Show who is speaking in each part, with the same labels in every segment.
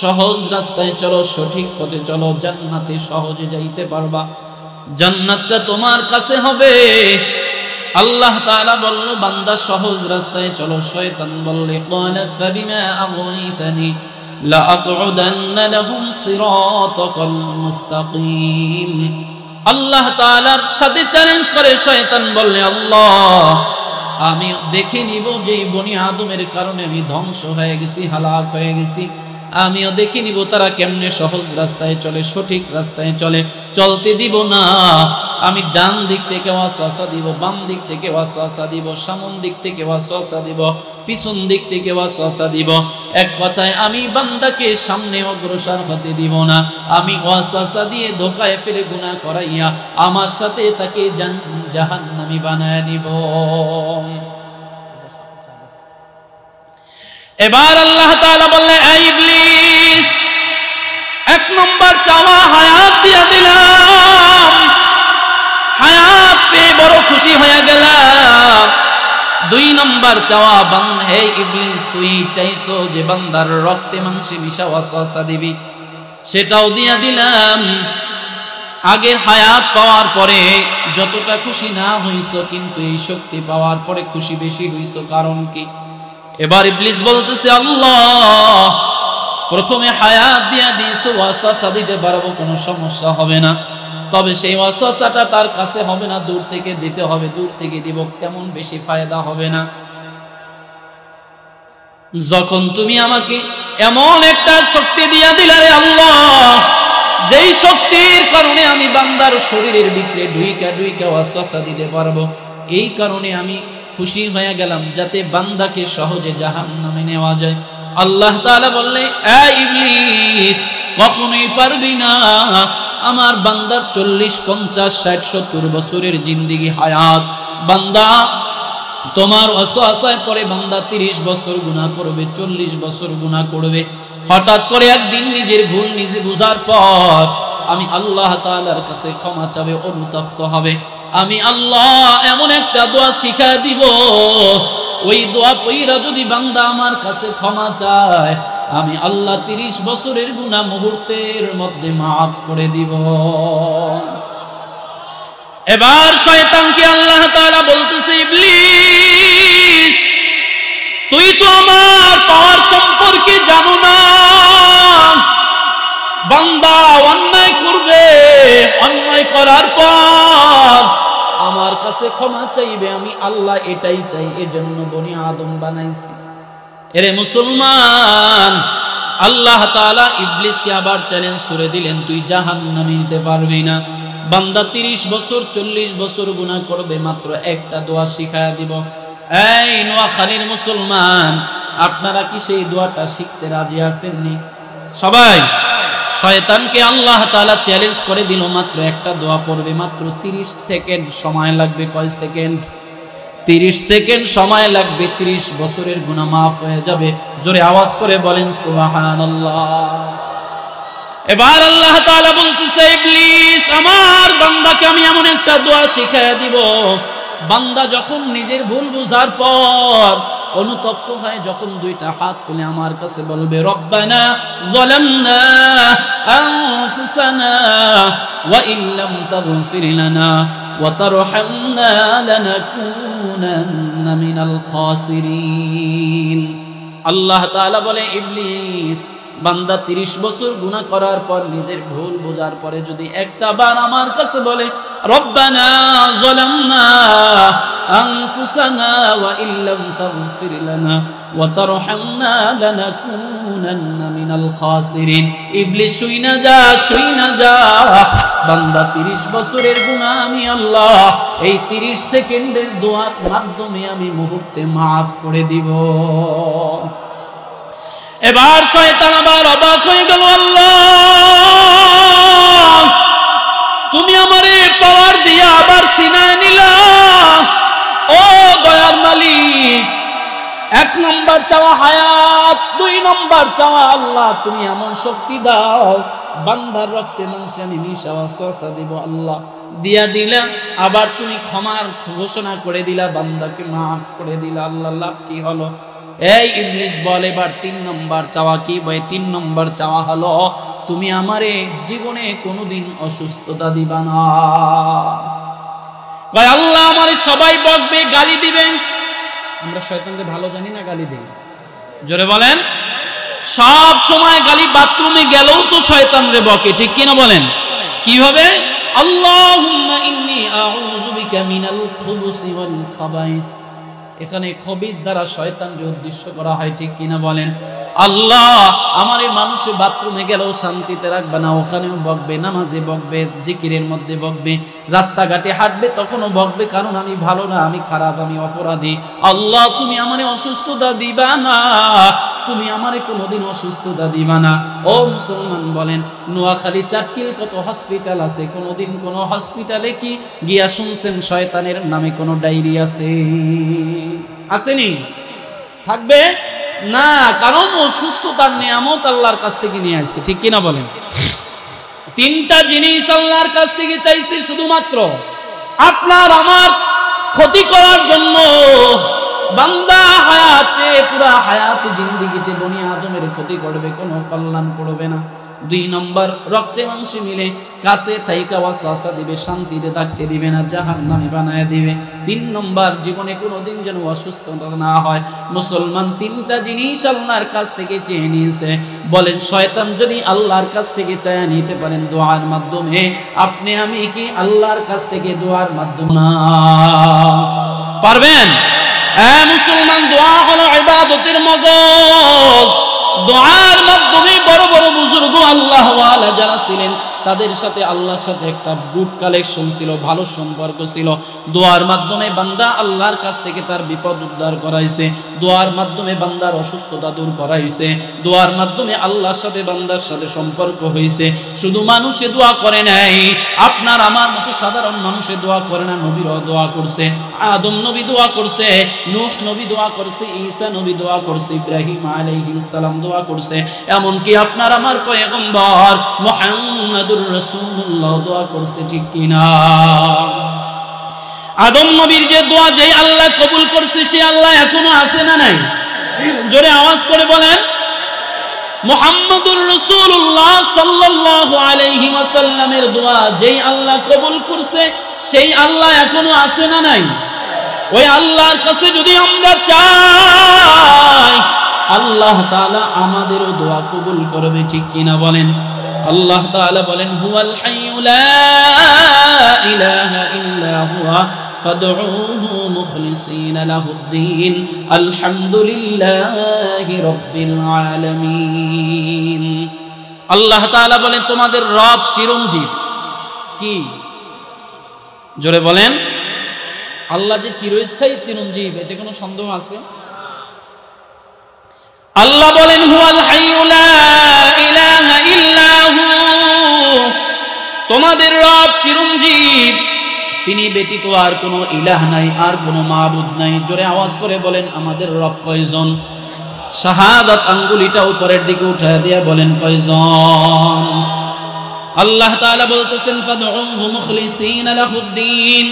Speaker 1: সহজ রাস্তায় চলো, সঠিক পথে চলো, জান্নাতে সহজে যাইতে পারবা, জান্নাতটা তোমার কাছে হবে। আল্লাহ তাআলা বলল বান্দা সহজ রাস্তায় চলো, শয়তান বললে ক্বালা ফাবিমা আগওয়াইতানি লাআকউদান্না লাহুম সিরাতাকাল মুস্তাকিম। আল্লাহ তাআলার সাথে চ্যালেঞ্জ করে শয়তান বললে আল্লাহ আমি দেখে নিব যে বনি আদমের কারণে আমি ধ্বংস হয়ে গেছি, হালাক হয়ে গেছি, আমিও দেখে নিব তারা কেমনে সহজ রাস্তায় চলে, সঠিক রাস্তায় চলে, চলতে দিব না। আমি ডান দিক থেকে ওয়াসওয়াসা দিব, বাম দিক থেকে ওয়াসওয়াসা দিব, সামন দিক থেকে ওয়াসওয়াসা দিব, পিছন দিক থেকে ওয়াসওয়াসা দিব। এক কথায় আমি বান্দাকে সামনে অগ্রসর হতে দিব না, আমি ওয়াসওয়াসা দিয়ে ধোকায় ফেলে গুনাহ করাইয়া আমার সাথে তাকে জাহান্নামী বানায় নিব। এবার আল্লাহ তাআলা বললেন এই ইবলিস, এক নম্বর চাওয়া হায়াত দিয়া দিলাম, হায়াত পেয়ে বড় খুশি হয়ে গেলাম। দুই নম্বর চাওয়া হে ইবলিস তুই চাইছো যে বান্দার রক্তে মাংসে মিশা ওয়াসওয়াসা দিবি, সেটাও দিয়া দিলাম। আগের হায়াত পাওয়ার পরে যতটা খুশি না হইছো, কিন্তু এই শক্তি পাওয়ার পরে খুশি বেশি হইছো, কারণ কি? এবার ইবলিস বলতেছে আল্লাহ প্রথমে হায়াত দিয়া দিয়েছো, ওয়াসওয়াসা দিতে পারবো, কোনো সমস্যা হবে না, তবে সেই ওয়াসওয়াসাটা তার কাছে হবে না, দূর থেকে দিতে হবে। দূর থেকে দিব কেমন বেশি ফায়দা হবে না? যখন তুমি আমাকে এমন একটা শক্তি দিয়া দিলা রে আল্লাহ, যেই শক্তির কারণে আমি বান্দার শরীরের ভিতরে ঢুইকা ঢুইকা ওয়াসওয়াসা দিতে পারবো, এই কারণে আমি খুশি হয়ে গেলাম যাতে বান্দাকে সহজে জাহান্নামে নেওয়া যায়। আল্লাহ তাআলা বললে এ ইবলিস কখনোই পারবি না, আমার বান্দার 40, 50, 60, 70 বছরের জিন্দেগি হায়াত, বান্দা তোমার ওয়াসওয়াসায় পরে বান্দা 30 বছর গুনাহ করবে, 40 বছর গুনাহ করবে। হঠাৎ করে একদিন নিজের ভুল নিজে বুঝার পর আমি আল্লাহ তাআলার কাছে ক্ষমা চাবে, অনুতপ্ত হবে। আমি আল্লাহ এমন একটা দোয়া শিখায় দিব, ওই দোয়া পড়া যদি বান্দা আমার কাছে ক্ষমা চায়, আমি আল্লাহ 30 বছরের গুনাহ মুহূর্তের মধ্যে মাফ করে দিব। এবার শয়তানকে আল্লাহ তাআলা বলতেছে ইবলিস তুই তো আমার পাওয়ার সম্পর্কে জানো না, বান্দা অন্যায় করবে, অন্যায় করার পর আমার কাছে ক্ষমা চাইবে, আমি আল্লাহ এটাই চাই, এজন্য বনি আদম বানাইছি। এরে মুসলমান, আল্লাহ তাআলা ইবলিসকে আবার চ্যালেঞ্জ করে দিলেন তুই জাহান্নামে নিতে পারবি না। বান্দা 30 বছর 40 বছর গুনাহ করবে, মাত্র একটা দোয়া শিখায়া দিব। এই নোয়াখালীর মুসলমান, আপনারা কি সেই দোয়াটা শিখতে রাজি আছেননি? সবাই শয়তানকে আল্লাহ তাআলা চ্যালেঞ্জ করে দিল, মাত্র একটা দোয়া পড়বে, মাত্র 30 সেকেন্ড সময় লাগবে। কয় সেকেন্ড? 30 সেকেন্ড সময় লাগবে, 30 বছরের গুনাহ মাফ হয়ে যাবে। জোরে আওয়াজ করে বলেন সুবহানাল্লাহ। এবার আল্লাহ তাআলা বলতেছে ইবলিস আমার বান্দাকে আমি এমন একটা দোয়া শিখায়া দিব, বান্দা যখন নিজের ভুল বুঝার পর অনুতপ্ত হয়, যখন দুইটা হাত তুলে আমার কাছে বলবে রব্বানা যালামনা আনফুসানা ওয়া ইল্লাম তাগফির লানা ওয়া তারহামনা লানাকুনান্না মিনাল খাসিরিন। আল্লাহ তাআলা বলে ইবলিস বান্দা 30 বছর গুনাহ করার পর নিজের ভুল বোঝার পরে যদি একটা বার আমার কাছে বলে রব্বানা যালামনা আনফুসানা ওয়া ইল্লাম তাগফির লানা ওয়া তারহামনা লানাকুনান্না মিনাল খাসিরিন, ইবলিস শুইনা যা বান্দা 30 বছরের গুনাহ আমি আল্লাহ এই 30 সেকেন্ডের দোয়ার মাধ্যমে আমি মুহূর্তে মাফ করে দিব। এবার শয়তান আবার অবাক হয়ে গেল, আল্লাহ তুমি আমারে পাওয়ার দিয়া আবার সিনায় নিলা, ও দয়ার মালিক। 1 নম্বর চাওয়া হায়াত, 2 নম্বর চাওয়া আল্লাহ তুমি এমন শক্তি দাও বান্দার রক্তে মাংসে আমি মিশা ওয়াসওয়াসা দিব। আল্লাহ দিয়া দিলা, আবার তুমি ক্ষমার ঘোষণা করে দিলা, বান্দাকে মাফ করে দিলা। আল্লাহ লাভ কি হলো? এই ইবলিস বলে, এবার 3 নম্বর চাওয়া কি? ভাই 3 নম্বর চাওয়া হলো তুমি আমারে জীবনে কোনোদিন অসুস্থতা দিবা না। ভাই আল্লাহ আমারে সবাই বকবে, গালি দিবেন। আমরা শয়তানকে ভালো জানি না, গালি দেই। জোরে বলেন। সব সময় গালি, বাথরুমে গেলেও তো শয়তান রে বকে, ঠিক কিনা বলেন? কিভাবে? আল্লাহুম্মা ইন্নী আউযু বিকা মিনাল খুবুসি ওয়াল খাবাইস। এখানে খবিস দ্বারা শয়তানকে উদ্দেশ্য করা হয়, ঠিক কিনা বলেন? আল্লাহ আমার এই মানুষ বাথরুমে গেলেও শান্তিতে রাখবে না, ওখানেও বকবে, নামাজে বকবে, জিকিরের মধ্যে বকবে, রাস্তাঘাটে হাঁটবে তখনও বকবে, কারণ আমি ভালো না, আমি খারাপ, আমি অপরাধী। আল্লাহ তুমি আমারে অসুস্থতা দিবা না, তুমি আমারে কোনোদিন অসুস্থতা দিবা না। ও মুসলমান বলেন, নোয়াখালী চাটকিল কত হসপিটাল আছে, কোনোদিন কোন হসপিটালে কি গিয়া শুনছেন শয়তানের নামে কোনো ডায়েরি আছে? আসেনি? থাকবে না, কারণ অসুস্থতার নিয়ামত আল্লাহর কাছ থেকে নিয়ে আসছে, ঠিক কিনা বলেন? 3টা জিনিস আল্লাহর কাছ থেকে চাইছে শুধুমাত্র আপনার আমার ক্ষতি করার জন্য। বান্দা হায়াতে, পুরা হায়াতে জিন্দেগিতে বনি আদমের ক্ষতি করবে, কোনো কল্যাণ করবে না। 2 নম্বর, রক্তে মাংসে মিলে কাছে থাইকা ওয়াসওয়াসা দিবে, শান্তিতে থাকতে দিবে না, জাহান্নামে বানায় দিবে। 3 নম্বর, জীবনে কোনোদিন যেন অসুস্থতা না হয়। মুসলমান 3টা জিনিস আল্লাহর কাছ থেকে চেয়ে নিয়েছে। বলেন শয়তান যদি আল্লাহর কাছ থেকে চেয়ে নিতে পারেন দোয়ার মাধ্যমে, আপনি আমি কি আল্লাহর কাছ থেকে দোয়ার মাধ্যমে না পারবেন? মুসলমান, দোয়া হলো ইবাদতের মগজ। দোয়ার মাধ্যমে বড় বড় বুজুর্গ আল্লাহ ওয়ালা যারা ছিলেন, তাদের সাথে আল্লাহর সাথে একটা গুড কালেকশন ছিল, ভালো সম্পর্ক ছিল। দোয়ার মাধ্যমে বান্দা আল্লাহর কাছ থেকে তার বিপদ উদ্ধার করাইছে, দোয়ার মাধ্যমে বান্দার অসুস্থতা দূর করাইছে, দোয়ার মাধ্যমে আল্লাহর সাথে বান্দার সাথে সম্পর্ক হয়েছে। শুধু মানুষে দোয়া করে নাই, আপনার আমার মতো সাধারণ মানুষে দোয়া করে না। নবীরাও দোয়া করছে, আদম নবী দোয়া করছে, নূহ নবী দোয়া করছে, ঈসা নবী দোয়া করছে, ইব্রাহিম আলাইহিস সালাম দোয়া করছে, এমনকি আপনার আমার পয়গম্বর মুহাম্মদ রাসূলুল্লাহ দোয়া করছে, ঠিক কিনা? আদম নবীর যে দোয়া যেই আল্লাহ কবুল করছে, সে আল্লাহ এখনো আছে না নাই? জোরে আওয়াজ করে বলেন। মুহাম্মদুর রাসূলুল্লাহ সাল্লাল্লাহু আলাইহি ওয়াসাল্লামের দোয়া যেই আল্লাহ কবুল করছে, সেই আল্লাহ এখনো আছে না নাই? ওই আল্লাহর কাছে যদি আমরা চাই, আল্লাহ তাআলা আমাদেরও দোয়া কবুল করবে, ঠিক কিনা বলেন? আল্লাহ তাআলা বলেন, হুয়াল হাইয়্যু লা ইলাহা ইল্লা হুয়া ফাদউহু মুখলিসিনা লাহুদ্দীন আলহামদুলিল্লাহি রাব্বিল আলামিন। আল্লাহ তাআলা বলেন, তোমাদের রব চিরঞ্জীব। কি? জোরে বলেন। আল্লাহ যে চিরস্থায়ী চিরঞ্জীব, এতে কোনো সন্দেহ আছে? আল্লাহ বলেন, হুয়াল হাইয়্যু লা ইলাহা ইল্লা হু, তোমাদের রব চিরঞ্জীব, তিনি ব্যতীত আর কোনো ইলাহ নাই, আর কোনো মাবুদ নাই। জোরে আওয়াজ করে বলেন, আমাদের রব কয়জন? শাহাদাত আঙ্গুলিটা উপরের দিকে উঠায় দিয়ে বলেন, কয়জন? আল্লাহ তাআলা বলতেছেন, ফাদউহু মুখলিসিনা লাহুদ্দীন,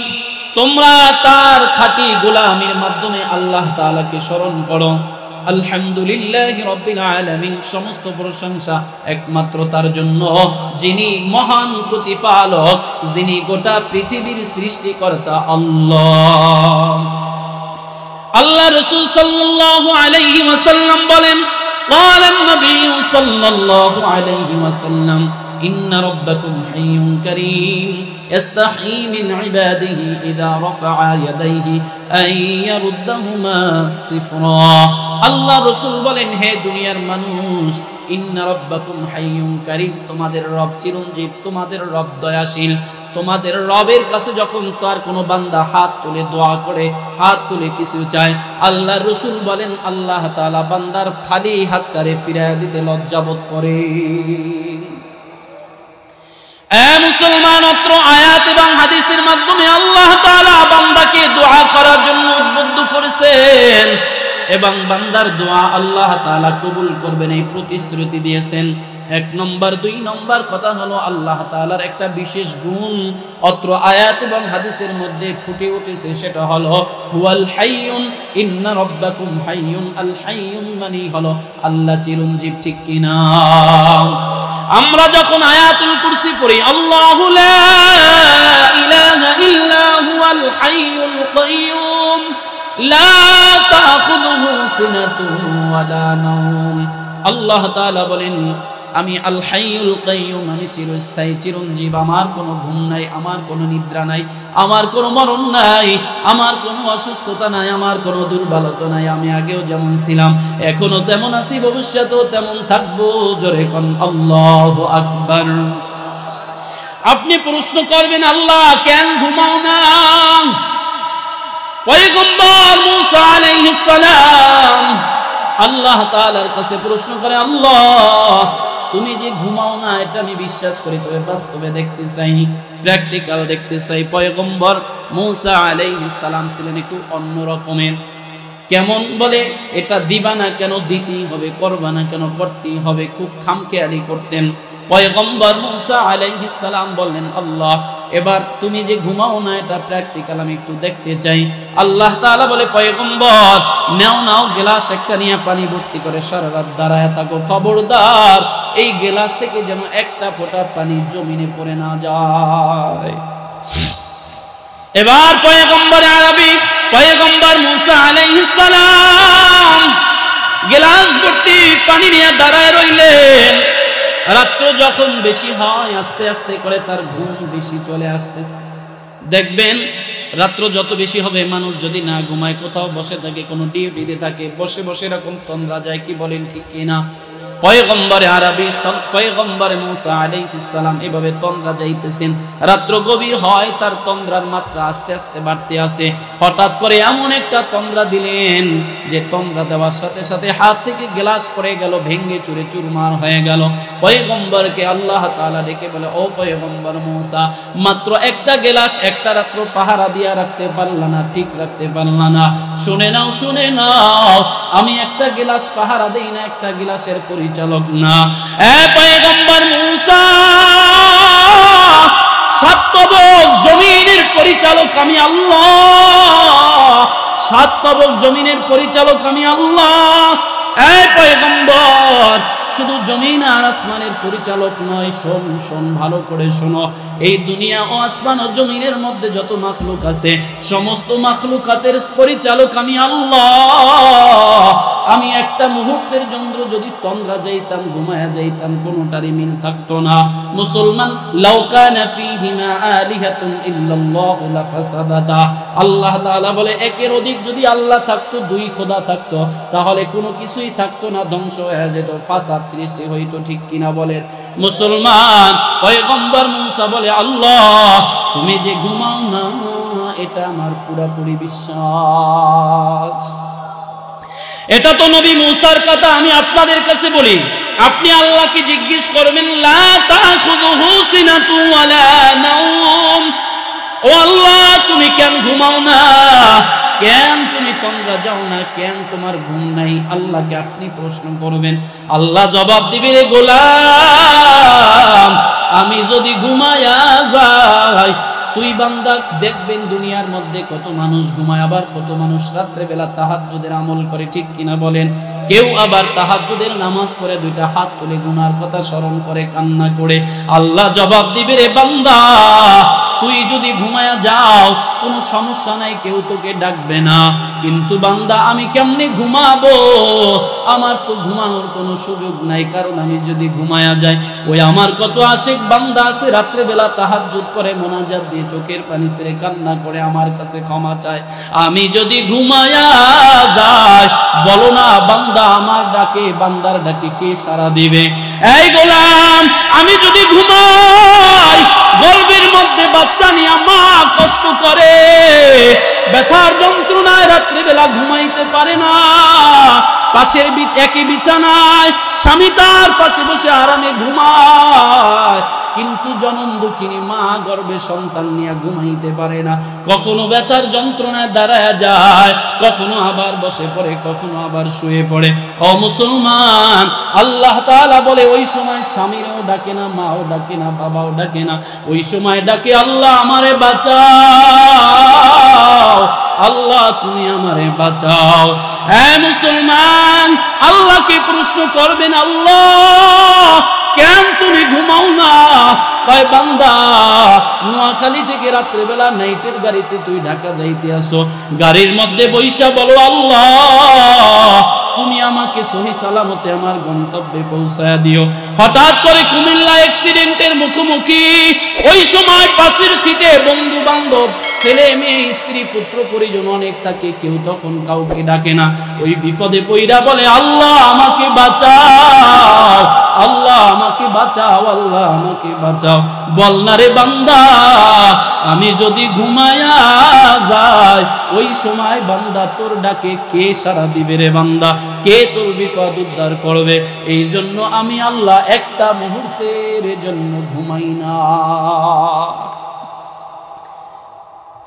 Speaker 1: তোমরা তার খাঁটি গোলামির মাধ্যমে আল্লাহ তাআলাকে স্মরণ করো। আলহামদুলিল্লাহি রাব্বিল আলামিন, সমস্ত প্রশংসা একমাত্র তার জন্য, যিনি মহান প্রতিপালক, যিনি গোটা পৃথিবীর সৃষ্টিকর্তা আল্লাহ। আল্লাহ রাসূল সাল্লাল্লাহু আলাইহি ওয়াসাল্লাম বলেন, ক্বালান নবী সাল্লাল্লাহু আলাইহি ওয়াসাল্লাম, ইন্না রাব্বাকুম হাইয়্যুন কারীম ইস্তাহয়ী মিন ইবাদিহি ইযা রাফআ ইয়াদাইহি আন ইয়ারুদ্দাহুমা সিফরা। আল্লাহ রাসূল বলেন, হে দুনিয়ার মানুষ, ইন্না রাব্বাকুম হাইয়্যুন কারীম, তোমাদের রব চিরঞ্জীব, তোমাদের রব দয়াশীল। তোমাদের রবের কাছে যখন তার কোনো বান্দা হাত তুলে দোয়া করে, হাত তুলে কিছু চায়, আল্লাহ রাসূল বলেন, আল্লাহ তাআলা বান্দার খালি হাতটারে ফিরিয়ে দিতে লজ্জাবোধ করে। মুসলমান, অত্র আয়াত এবং হাদিসের মাধ্যমে আল্লাহ তাআলা বান্দাকে দোয়া করার জন্য উদ্বুদ্ধ করেছেন এবং বান্দার দোয়া আল্লাহ তাআলা কবুল করবেন এই প্রতিশ্রুতি দিয়েছেন। এক নম্বর। দুই নম্বর কথা হলো আল্লাহ তাআলার একটা বিশেষ গুণ অত্র আয়াত এবং হাদিসের মধ্যে ফুটে উঠেছে, সেটা হলো হুয়াল হাইয়ুন ইন্না রাব্বাকুম হাইয়ুন। আল হাইয়ুন মানে হলো আল্লাহ চিরঞ্জীব, ঠিক কিনা? আমরা যখন আয়াতুল কুরসি পড়ি, আল্লাহু লা ইলাহা ইল্লা হুয়াল হাইয়ুল কাইয়ুম লা তাখুযুহু সিনাতুন ওয়ালা নাওম। আল্লাহ তাআলা বলেন আমি আল হাইয়ুল কাইয়ুম, আমি চিরস্থায়ী চিরঞ্জীব, আমার কোনো ঘুম নাই, আমার কোনো নিদ্রা নাই, আমার কোনো মরণ নাই, আমার কোনো অসুস্থতা নাই, আমার কোনো দুর্বলতা নাই। আমি আগেও যেমন ছিলাম এখনো তেমন আছি, ভবিষ্যতেও তেমন থাকবো। জোরে কোন আল্লাহু আকবার। আপনি প্রশ্ন করবেন আল্লাহ কেন ঘুমাও না? পয়গম্বর মুসা আলাইহিস সালাম আল্লাহ তাআলার কাছে প্রশ্ন করে, আল্লাহ তুমি যে ঘুমাও না এটা আমি বিশ্বাস করি, তবে বাস্তবে দেখতে চাই, প্র্যাকটিক্যাল দেখতে চাই। পয়গম্বর মুসা আলাইহিস সালাম ছিলেন একটু অন্য রকমের। কেমন? বলে এটা দিবা না কেন, দিতেই হবে, করবা না কেন, করতেই হবে। খুব খামখেয়ালি করতেন। পয়গম্বর মুসা আলাইহিস সালাম বললেন, আল্লাহ এবার তুমি যে ঘুমাও না এটা প্র্যাকটিক্যাল আমি একটু দেখতে চাই। আল্লাহ তাআলা বলে, পয়গম্বর নাও গ্লাস একটা নিয়ে পানি ভর্তি করে সারা রাত দাঁড়ায় থাকো, খবরদার এই গ্লাস থেকে যেন একটা ফোঁটা পানি জমিনে পড়ে না যায়। এবার পয়গম্বর আরবি পয়গম্বর মুসা আলাইহিস সালাম গ্লাস ভর্তি পানি নিয়ে দাঁড়ায় রইলেন। রাত্র যখন বেশি হয় আস্তে আস্তে করে তার ঘুম বেশি চলে আসতেছে। দেখবেন রাত্র যত বেশি হবে, মানুষ যদি না ঘুমায়, কোথাও বসে থাকে, কোনো ডিউটিতে থাকে, বসে বসে এরকম তন্দ্রা যায়, কি বলেন ঠিক কিনা? পয়গম্বরে আরবি পয়গম্বরে মুসা আলাইহিস সালাম এভাবে তন্দ্রা যাইতেছেন। রাত্র গভীর হয়, তার তন্দ্রার মাত্রা আস্তে আস্তে বাড়তে আসে। হঠাৎ করে এমন একটা তন্দ্রা দিলেন যে তন্দ্রা দেওয়ার সাথে সাথে হাত থেকে গ্লাস পড়ে গেল, ভেঙে চুরে চুরমার হয়ে গেল। পয়গম্বরকে আল্লাহ তাআলা ডেকে বলে, ও পয়গম্বর মুসা, মাত্র একটা গ্লাস একটা রাত্র পাহারা দিয়া রাখতে পারলা না, ঠিক রাখতে পারলা না। শুনে নাও আমি একটা গ্লাস পাহারা দেই না, একটা গ্লাসের পরিচালক না। এ পয়গম্বর মুসা, সাত তবক জমিনের পরিচালক আমি আল্লাহ, সাত তবক জমিনের পরিচালক আমি আল্লাহ। এ পয়গম্বর, শুধু জমিন আর আসমানের পরিচালক নয়, শোন ভালো করে শোনো। এই দুনিয়া ও আসমান ও জমিনের মধ্যে যত মাখলুক আছে, সমস্ত মাখলুকাতের পরিচালক আমি আল্লাহ। আমি একটা মুহূর্তের জন্য যদি তন্দ্রা যাইতাম, ঘুমায়া যাইতাম, কোনোটারই মিল থাকতো না। মুসলমান, লাউ কানা ফীহিমা আলিহাতুন ইল্লাল্লাহু লাফাসাদাতা। আল্লাহ তাআলা বলে, একের অধিক যদি আল্লাহ থাকতো, দুই খোদা থাকতো, তাহলে কোনো কিছুই থাকতো না, ধ্বংস হয়ে যেত, ফাসাদ সৃষ্টি হইতো, ঠিক কিনা বলেন? মুসলমান, পয়গম্বর মুসা বলে, আল্লাহ তুমি যে ঘুমাও না এটা আমার পুরোপুরি বিশ্বাস। এটা তো নবী মুসার কথা, আমি আপনাদের কাছে বলি, আপনি আল্লাহকে জিজ্ঞেস করবেন, লা তাখুযুহু সিনাতু ওয়ালা নাওম। ও আল্লাহ তুমি কেন ঘুমাও না, কেন তুমি তন্দ্রা যাও না, কেন তোমার ঘুম নাই? আল্লাহকে আপনি প্রশ্ন করবেন, আল্লাহ জবাব দিবে, রে গোলাম আমি যদি ঘুমায়া যাই, তুই বান্দা দেখবেন দুনিয়ার মধ্যে কত মানুষ ঘুমায়, আবার কত মানুষ রাত্রে বেলা তাহাজ্জুদের আমল করে, ঠিক কিনা বলেন? কেউ আবার তাহাজ্জুদের নামাজ পড়ে দুইটা হাত তুলে গুনার কথা স্মরণ করে কান্না করে। আল্লাহ জবাব দিবে, রে বান্দা তুই যদি ঘুমায়া যাও কোনো সমস্যা নাই, কেউ তোকে ডাকবে না, কিন্তু বান্দা আমি কেমনে ঘুমাবো? আমার তো ঘুমানোর কোনো সুযোগ নাই, কারণ আমি যদি ঘুমায়া যাই, ওই আমার কত আশিক বান্দা আছে রাত্রে বেলা তাহাজ্জুদ করে মোনাজাত দিয়ে চোখের পানি ছেড়ে কান্না করে আমার কাছে ক্ষমা চায়। আমি যদি ঘুমায়া যাই, বলো না বান্দা আমার ডাকে, বান্দার ডাকে কে সাড়া দিবে? এই গোলাম আমি যদি ঘুমাই, গর্ভের মধ্যে বাচ্চা নিয়ে মা কষ্ট করে, ব্যথার যন্ত্রণায় রাত্রিবেলা ঘুমাইতে পারে না, পাশের একই বিছানায় স্বামী তার পাশে বসে আরামে ঘুমায়, কিন্তু জনম দুঃখিনী মা গর্ভে সন্তান নিয়ে ঘুমাইতে পারে না, কখনো ব্যথার যন্ত্রণায় দাঁড়ায় যায়, কখনো আবার বসে পড়ে, কখনো আবার শুয়ে পড়ে। ও মুসলমান, আল্লাহ তাআলা বলে ওই সময় স্বামীরও ডাকে না, মাও ডাকে না, বাবাও ডাকে না, ওই সময় ডাকে আল্লাহ আমারে বাঁচাও, আল্লাহ তুমি আমারে বাঁচাও। হে মুসলমান, আল্লাহকে প্রশ্ন করবেন, আল্লাহ কেন তুমি ঘুমাও না? কয় বান্দা, নোয়াখালী থেকে রাত্রেবেলা নাইটের গাড়িতে তুই ঢাকা যাইতে আসো, গাড়ির মধ্যে বইসা বলো আল্লাহ তুমি আমাকে সহি সালামতে আমার গন্তব্যে পৌঁছায়া দিও। হঠাৎ করে কুমিল্লা অ্যাক্সিডেন্টের মুখোমুখি, ওই সময় পাশের সিটে বন্ধু বান্ধব, ছেলে মেয়ে, স্ত্রী, পুত্র পরিজন অনেক থাকে, কেউ তখন কাউকে ডাকে না। ওই বিপদে পইরা বলে আল্লাহ আমাকে বাঁচাও, আল্লাহ আমাকে বাঁচাও, আল্লাহ আমাকে বাঁচাও। বল না রে বান্দা, আমি যদি ঘুমায়া যাই ওই সময় বান্দা তোর ডাকে কে সাড়া দিবে রে বান্দা? কে তোর বিপদ উদ্ধার করবে? এই জন্য আমি আল্লাহ একটা মুহূর্তের জন্য ঘুমাই না।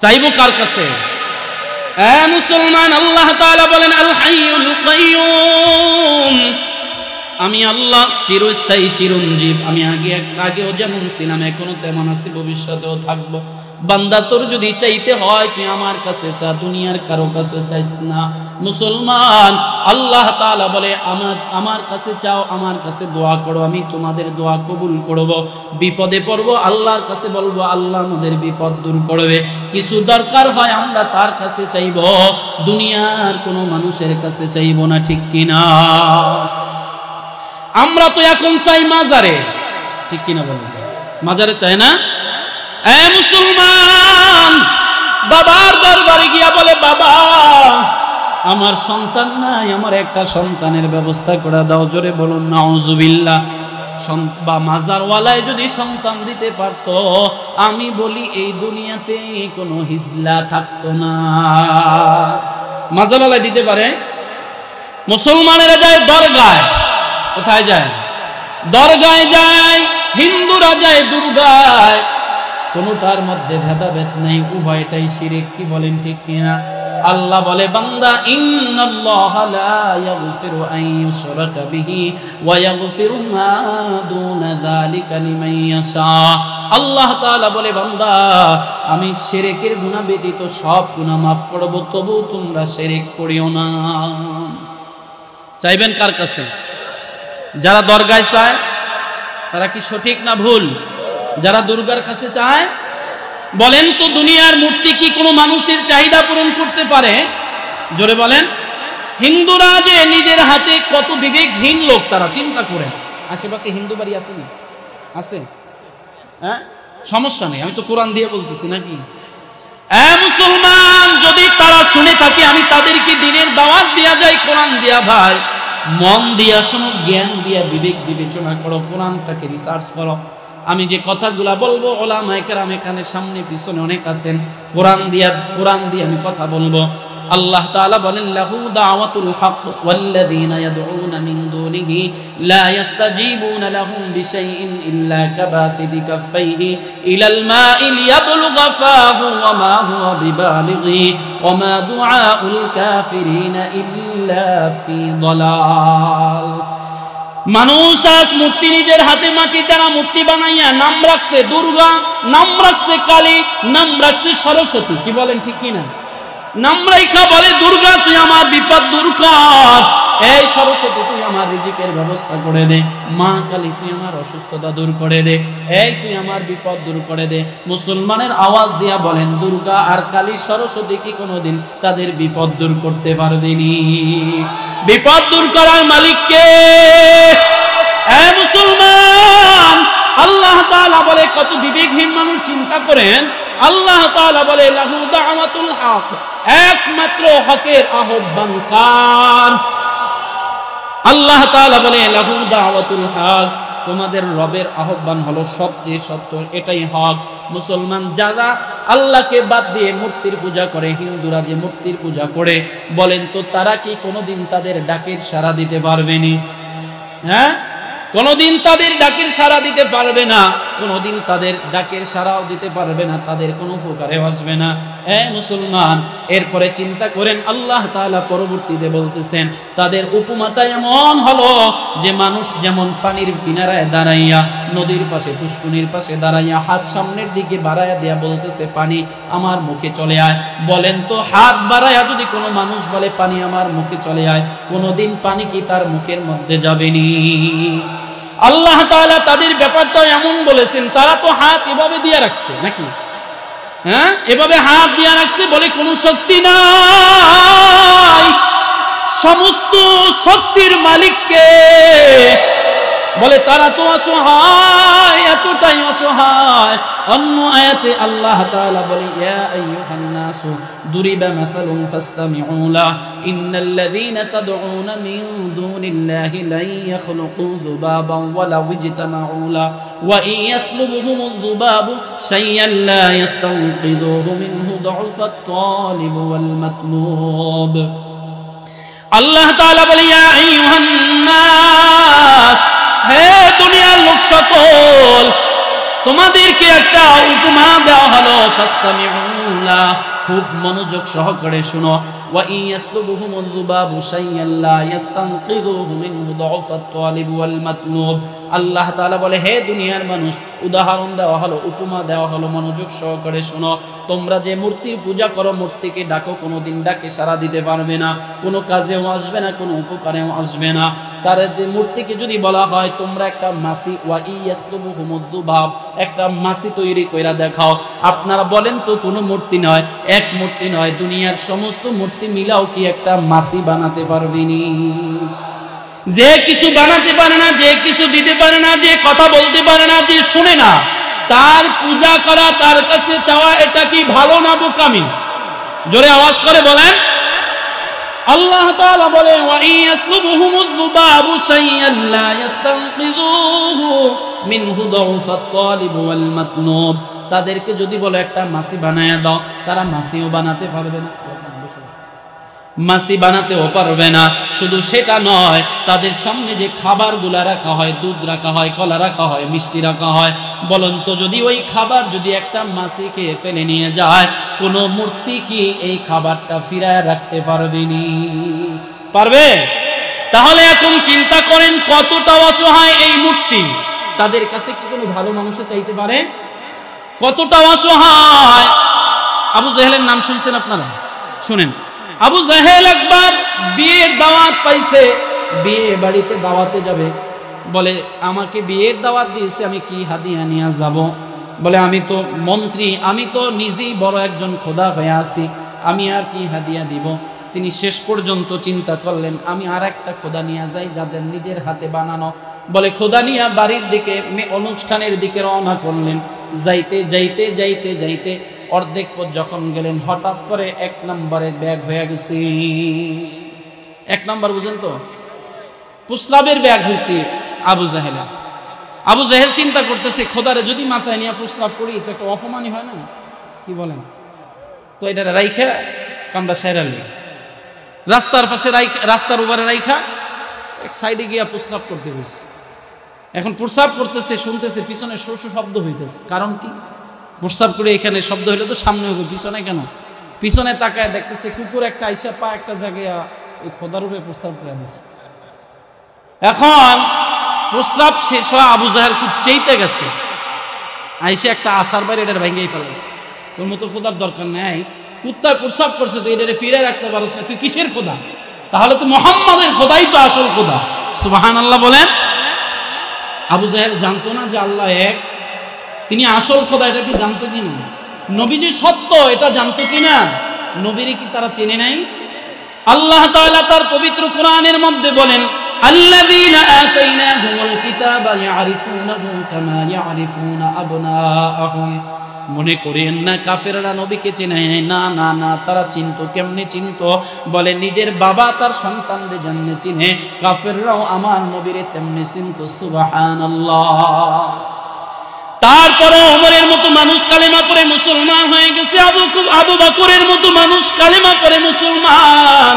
Speaker 1: চাইবো কার কাছে? মুসলমান, আল্লাহ তাআলা বলেন আল হাইয়ুল কাইয়ুম, আমি আল্লাহ চিরস্থায়ী চিরঞ্জীব। আমি আগেও যেমন ছিলাম, এখনো তেমন আছি, ভবিষ্যতেও থাকবো। বান্দা তোর যদি চাইতে হয় তুই আমার কাছে চা, দুনিয়ার কারো কাছে চাইস না। মুসলমান, আল্লাহ তাআলা বলে আমার কাছে চাও, আমার কাছে দোয়া করো, আমি তোমাদের দোয়া কবুল করব। বিপদে পড়বো আল্লাহর কাছে বলবো, আল্লাহ আমাদের বিপদ দূর করবে। কিছু দরকার হয় আমরা তার কাছে চাইব, দুনিয়ার কোনো মানুষের কাছে চাইব না, ঠিক কিনা? আমরা তো এখন চাই মাজারে, ঠিক কিনা বলেন? মাজারে চাই না? মুসলমান, বাবার দরবারে গিয়া বলে বাবা আমার সন্তান নাই, আমার একটা সন্তানের ব্যবস্থা করে দাও। জোরে বলুন নাউজুবিল্লাহ। বা মাজারওয়ালায় যদি সন্তান দিতে পারতো, আমি বলি এই দুনিয়াতে কোনো হিজলা থাকতো না। মাজারওয়ালায় দিতে পারে? মুসলমানেরা যায় দরগায়। কোথায় যায়? দরগায় যায়। হিন্দুরা যায় দুর্গায়। কোনটার মধ্যে ভেদাভেদ নেই, উভয়টাই শিরক। কি বলেন ঠিক কিনা? আল্লাহ বলে বান্দা ইন্নাল্লাহা লা ইয়াগফিরু আন ইউশরাকা বিহি ওয়া ইয়াগফিরু মা দুনা যালিকা লিমান ইয়াশা। আল্লাহ তাআলা বলে বান্দা আমি শিরকের গুনাহ ব্যতীত সব গুনাহ maaf করব, তবু তোমরা শিরক করিও না। চাইবেন কার কাছে? যারা দরগায় চায় তারা কি সঠিক না ভুল? যারা দুর্গার কাছে চায়, বলেন তো দুনিয়ার মূর্তি কি কোনো মানুষের চাহিদা পূরণ করতে পারে? জোরে বলেন। হিন্দুরা যে নিজের হাতে, কত বিবেকহীন লোক তারা, চিন্তা করেন। আশেপাশে হিন্দু বাড়ি আছে না? আছে? হ্যাঁ, সমস্যা নেই, আমি তো কোরআন দিয়ে বলতেছি নাকি? মুসলমান, যদি তারা শুনে থাকে আমি তাদেরকে দিনের দাওয়াত দিয়া যাই কোরআন দিয়া, ভাই মন দিয়া শোনো, জ্ঞান দিয়া বিবেক বিবেচনা করো, কোরআনটাকে রিসার্চ করো। আমি যে কথাগুলা বলবো ওলামায়ে কেরাম এখানে সামনে পিছনে অনেক আছেন, কোরআন দিয়ে আমি কথা বলবো। আল্লাহ তাআলা বলেন লাহু দাওয়াতুল হক ওয়াল্লাযীনা ইয়াদউনা মিন দুনিহি লা ইস্তাজিবুনা লাহুম বিশাইইন ইল্লা কাবাসিদি কাফাইহি ইলাল মা'i লিয়াবলুগা ফাহু ওয়া মা হুয়া বিবালিগি ওয়া মা দুআউল কাফিরিনা ইল্লা ফি দালাল। মানুষ আজ মূর্তি নিজের হাতে মাটি দ্বারা মূর্তি বানাইয়া নাম রাখছে দুর্গা, নাম রাখছে কালী, নাম রাখছে সরস্বতী। কি বলেন ঠিক কিনা? নাম রাইখা বলে দুর্গা তুই আমার বিপদ দূর কর, এই সরস্বতী তুই আমার রিজিকের ব্যবস্থা করে দে, মা কালী তুই আমার অসুস্থতা দূর করে দে, এই তুই আমার বিপদ দূর করে দে। মুসলমানের আওয়াজ দিয়া বলেন দুর্গা আর কালী সরস্বতী কি কোনোদিন তাদের বিপদ দূর করতে পারবেনি? বিপদ দূর করার মালিক কে? মুসলমান, আল্লাহ তাআলা বলে, কত বিবেকহীন মানুষ, চিন্তা করেন। আল্লাহ তাআলা বলে লাহু দাওয়াতুল হক, একমাত্র হকের আহ্বান কার? আল্লাহ তাআলা বলে লাহু দাওয়াতুল হক, তোমাদের রবের আহ্বান হলো সবচেয়ে সত্য, এটাই হক। মুসলমান যারা আল্লাহকে বাদ দিয়ে মূর্তির পূজা করে, হিন্দুরা যে মূর্তির পূজা করে, বলেন তো তারা কি কোনোদিন তাদের ডাকের সাড়া দিতে পারবেনি? হ্যাঁ, কোনোদিন তাদের ডাকের সাড়া দিতে পারবে না, কোনোদিন তাদের ডাকের সাড়াও দিতে পারবে না, তাদের কোনো উপকারে আসবে না। মুসলমান, এরপরে চিন্তা করেন আল্লাহ তাআলা পরবর্তীতে বলতেছেন তাদের উপমাটা এমন হলো যে মানুষ যেমন পানির কিনারায় দাঁড়াইয়া, নদীর পাশে পুষ্কুনির পাশে দাঁড়াইয়া হাত সামনের দিকে বাড়াইয়া দিয়া বলতেছে পানি আমার মুখে চলে আয়। বলেন তো হাত বাড়াইয়া যদি কোনো মানুষ বলে পানি আমার মুখে চলে আয়, কোনোদিন পানি কি তার মুখের মধ্যে যাবেনি? আল্লাহ তাআলা তাদের ব্যাপারটা এমন বলেছেন, তারা তো হাত এভাবে দিয়ে রাখছে নাকি, হ্যাঁ এভাবে হাত দিয়ে রাখছে, বলে কোনো শক্তি নাই। সমস্ত শক্তির মালিককে বলে তারা তো অসহায়, এতটাই অসহায়। অন্য আয়াতে আল্লাহ তাআলা বলে ইয়া আইয়ুহান নাসু দুরিবা মাসালুন ফাসতামিউ লা ইন্নাল্লাযীনা তাদউনা মিন দুনিল্লাহি লা ইয়াখলুকু যুবাবান ওয়ালাউ ইজতামাউ লা ওয়া ইন ইয়াসলুবহুমুয যুবাবু শাইয়ান লা ইস্তানকিদুহু মিনহু দুআফাত তালিব ওয়াল মাতলুব। আল্লাহ তাআলা বলে ইয়া আইয়ুহান নাস, হে দুনিয়ার লোক সকল, তোমাদেরকে একটা উপমা দেওয়া হলো, ফাসতামিউ লা, খুব মনোযোগ সহকারে শুনো। ওয়া ইয়াসলুবহুমুয যুবাবু শাইয়ান লা ইস্তানকিদুহু মিনহু দুআফাত তালিব ওয়াল মাতলুব। আল্লাহ তাআলা বলে হে দুনিয়ার মানুষ, উদাহরণ দেওয়া হলো, উপমা দেওয়া হলো, মনোযোগ সহকারে শোনো। তোমরা যে মূর্তির পূজা করো, মূর্তিকে ডাকো, কোনোদিন ডাকে সাড়া দিতে পারবে না, কোনো কাজেও আসবে না, কোনো উপকারেও আসবে না। তার মূর্তিকে যদি বলা হয় তোমরা একটা মাসি, ওয়া ইয়াসলুবহুমুয যুবাব, একটা মাসি তৈরি কইরা দেখাও, আপনারা বলেন তো কোনো মূর্তি নয়, এক মূর্তি নয়, দুনিয়ার সমস্ত মূর্তি মিলাও কি একটা মাসি বানাতে পারবেনি? যে কিছু বানাতে পারে না, যে কিছু দিতে পারে না, যে কথা বলতে পারে না, যে শুনে না, তার পূজা করা, তার কাছে চাওয়া, এটা কি ভালো না বোকামি? জোরে আওয়াজ করে বলেন। আল্লাহ তাআলা বলেন ওয়া ইয়াসলুবহুমুয যুবাবু শাইয়ান লা ইস্তানকিযুহু মিনহু দুআফাত তালিব ওয়াল মাতলুব। তাদেরকে যদি বলো একটা মাসি বানায়া দাও, তারা মাসিও বানাতে পারবে না, মাসি বানাতেও পারবে না। শুধু সেটা নয়, তাদের সামনে যে খাবারগুলা রাখা হয়, দুধ রাখা হয়, কলা রাখা হয়, মিষ্টি রাখা হয়, বলুন তো যদি ওই খাবার যদি একটা মাসি খেয়ে ফেলে নিয়ে যায়, কোনো মূর্তি কি এই খাবারটা ফিরায় রাখতে পারবেনি? পারবে? তাহলে এখন চিন্তা করেন কতটা অসহায় এই মূর্তি। তাদের কাছে কি কোনো ভালো মানুষে চাইতে পারে? কতটা অসহায়। আবু জাহেলের নাম শুনছেন আপনারা? শুনেন। আবু জাহেল একবার বিয়ের দাওয়াত পাইছে, বিয়ে বাড়িতে দাওয়াতে যাবে, বলে আমাকে বিয়ের দাওয়াত দিয়েছে, আমি কি হাদিয়া নিয়ে যাব? বলে আমি তো মন্ত্রী, আমি তো নিজেই বড় একজন খোদা হয়ে আছি, আমি আর কি হাদিয়া দিব? তিনি শেষ পর্যন্ত চিন্তা করলেন আমি আর একটা খোদা নিয়ে যাই যাদের নিজের হাতে বানানো। বলে খোদা নিয়ে বাড়ির দিকে, অনুষ্ঠানের দিকে রওনা করলেন। যাইতে যাইতে যাইতে যাইতে অর্ধেক পথ যখন গেলেন, হঠাৎ করে 1 নম্বরে ব্যাগ হয়ে গেছে। 1 নম্বর বুঝেন তো, প্রস্রাবের ব্যাগ হয়েছে আবু জাহেল। আবু জাহেল চিন্তা করতেছে খোদারে যদি মাথায় নিয়ে প্রস্রাব করি তো একটা অপমানই হয় না, কি বলেন? তো এটা রাইখা কামড়া সাইরালি রাস্তার পাশে রাস্তার উপরে রাইখা এক সাইডে গিয়া প্রস্রাব করতে বসছে। এখন প্রস্রাব করতেছে, শুনতেছে পিছনে শো শো শব্দ হইতেছে। কারণ কি? প্রস্রাব করে এখানে শব্দ হইলে তো সামনে হবে, পিছনে কেন? পিছনে তাকায় দেখতেছে কুকুর একটা আইসা পা একটা জায়গায় ওই খোদার উপরে প্রস্রাব করে দিচ্ছে। এখন প্রস্রাব শেষ হয়, আবু জাহেল খুব চেইতে গেছে, আইসে একটা আসার বাইরে এটার ভেঙেই ফেলেছে। তোর মতো খোদার দরকার নেই, কুত্তায় প্রস্রাব করছে তো এটারে ফিরে রাখতে পারছ না, তুই কিসের খোদা? তাহলে তো মুহাম্মাদের খোদাই তো আসল খোদা। সুবহানাল্লাহ বলেন। আবু জাহেল জানতো না যে আল্লাহ এক, তিনি আসল খোদা, এটা কি জানতো কিনা? নবীজি সত্য, এটা জানতো কিনা? নবীরে কি তারা চেনে নাই? আল্লাহ তাআলা তার পবিত্র কোরআনের মধ্যে বলেন আল্লাযীনা আতাইনাহুমুল কিতাবা ইয়ারিফুনাহু কামা ইয়ারিফুনা আবনাআহুম। মনে করেন না কাফেররা নবীকে চেনে না, না না, তারা চিনতো। কেমনে চিনতো? বলে নিজের বাবা তার সন্তানদের জন্য চিনে, কাফেররাও আমার নবীরে তেমনি চিনতো। সুবহানাল্লাহ। তারপরে ওমরের মতো মানুষ কালেমা পড়ে মুসলমান হয়ে গেছে, আবু বকরের মতো মানুষ কালেমা পড়ে মুসলমান।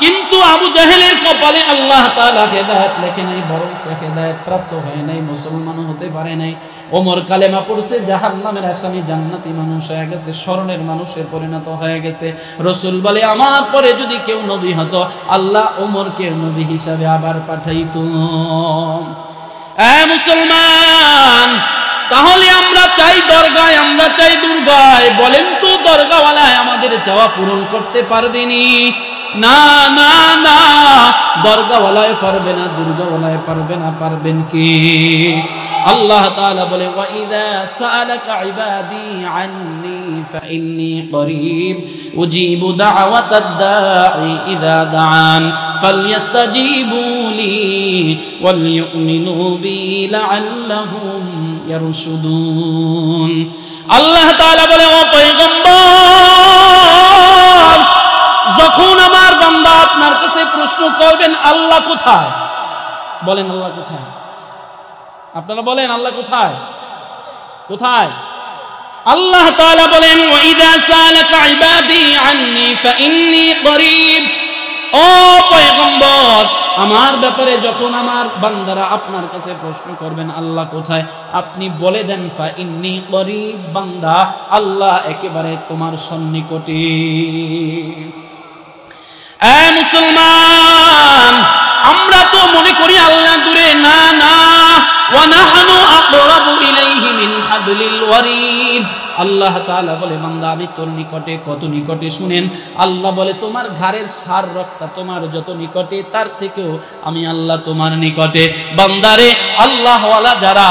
Speaker 1: কিন্তু আবু জাহেলের কপালে আল্লাহ তাআলা হেদায়েত লেখে নাই, বরং সে হেদায়েত প্রাপ্ত হয় নাই, মুসলমান হতে পারে নাই। ওমর কালেমা পড়ছে, জাহান্নামের আসামি জান্নাতি মানুষ হয়ে গেছে, স্মরণের মানুষের পরিণত হয়ে গেছে। রাসূল বলে আমার পরে যদি কেউ নবী হতো আল্লাহ ওমরকে নবী হিসাবে আবার পাঠাইতো। মুসলমান, তাহলে আমরা চাই দরগায়, আমরা চাই দুর্গায়, বলেন তো দরগাওয়ালায় আমাদের চাওয়া পূরণ করতে পারবেনি? না না না, দরগাওয়ালায় পারবে না, দুর্গাওয়ালায় পারবে না, পারবেন কি? আল্লাহ তাআলা বলে ওয়া ইযা সাআলাকা ইবাদি আন্নী ফাইন্নী করিব উজিবু দাওয়াতাদ দাঈ ইযা দাআন ফালইস্তাজিবু লি ওয়াল ইউমিনু বি লাআল্লাহুম ইয়ারশুদুন। আল্লাহ তাআলা বলে ও পয়গম্বর, যখন আমার বান্দা আপনার কাছে প্রশ্ন করবেন আল্লাহ কোথায়, বলেন আল্লাহ কোথায়? আপনারা বলেন আল্লাহ কোথায়? কোথায়? আল্লাহ তাআলা বলেন ওয়া ইযা সালাকা ইবাদি আন্নী ফাইন্নী করিব। ও পয়গম্বর, আমার ব্যাপারে যখন আমার বান্দারা আপনার কাছে প্রশ্ন করবেন আল্লাহ কোথায়, আপনি বলে দেন ফাইন্নী করিব, বান্দা আল্লাহ একেবারে তোমার সন্নিকটে। মুসলমান, আমরা তো মনে করি আল্লাহ দূরে, না না, ওয়া নাহনু আকরাবু ইলাইহি মিন হাবলিল ওয়ারিদ। আল্লাহ তাআলা বলে বান্দা আমি তোর নিকটে, কত নিকটে শুনেন। আল্লাহ বলে তোমার ঘাড়ের সার রক্তটা তোমার যত নিকটে তার থেকেও আমি আল্লাহ তোমার নিকটে। বান্দারে, আল্লাহওয়ালা যারা,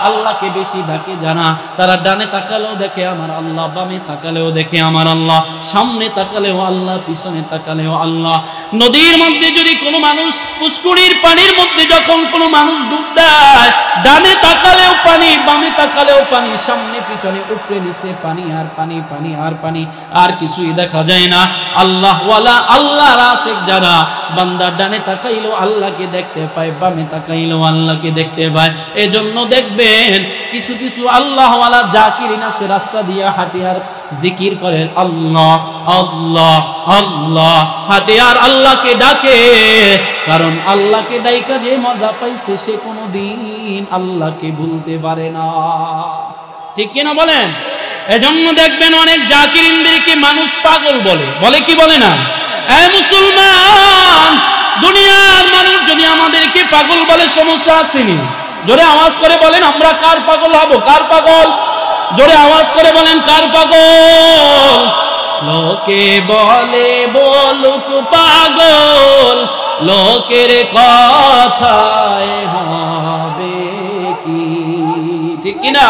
Speaker 1: আল্লাহকে বেশি ডাকে যারা, তারা ডানে তাকালেও দেখে আমার আল্লাহ, বামে তাকালেও দেখে আমার আল্লাহ, সামনে তাকালেও আল্লাহ, পিছনে তাকালেও আল্লাহ। নদীর মধ্যে যদি কোনো মানুষ, পুষ্করির পানির মধ্যে যখন কোনো মানুষ ডুব দেয়, ডানে তাকালেও পানি, বামে তাকালেও পানি, সামনে পিছনে উপরে নিচে পানি আর পানি, পানি আর পানি, আর কিছুই দেখা যায় না। আল্লাহওয়ালা, আল্লাহর আশিক যারা, বান্দা ডানে তাকাইলেও আল্লাহকে দেখতে পায়, বামে তাকাইলেও আল্লাহকে দেখতে পায়। এজন্য দেখবেন কিছু কিছু আল্লাহওয়ালা জাকিরিন আছে, রাস্তা দিয়ে হাঁটে আর জিকির করে আল্লাহ আল্লাহ আল্লাহ, হাঁটে আর আল্লাহকে ডাকে। কারণ আল্লাহকে ডাইকা যে মজা পাইছে সে কোনোদিন আল্লাহকে ভুলতে পারে না। ঠিক কিনা বলেন? এজন্য দেখবেন অনেক জাকিরিনদেরকে মানুষ পাগল বলে, বলে কি বলে না? মুসলমান, দুনিয়ার মানুষ যদি আমাদেরকে পাগল বলে সমস্যা আসেনি? জোরে আওয়াজ করে বলেন আমরা কার পাগল হব? কার পাগল? জোরে আওয়াজ করে বলেন কার পাগল? লোকে বলে বলুক পাগল, লোকের কথায় হবে কি? ঠিক কিনা?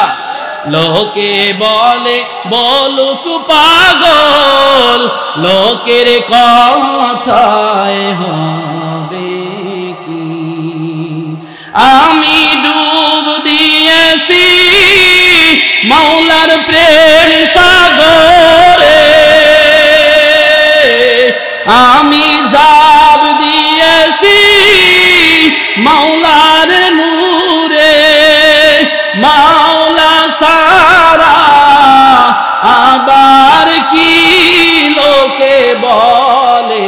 Speaker 1: লোকে বলে বলুক পাগল, লোকের কথায় হবে কি? আমি ডুব দিয়েছি মাওলার প্রেম সাগরে, আমি জাব দিয়েছি মাওলার নূরে, মাওলা সারা আবার কি লোকে বলে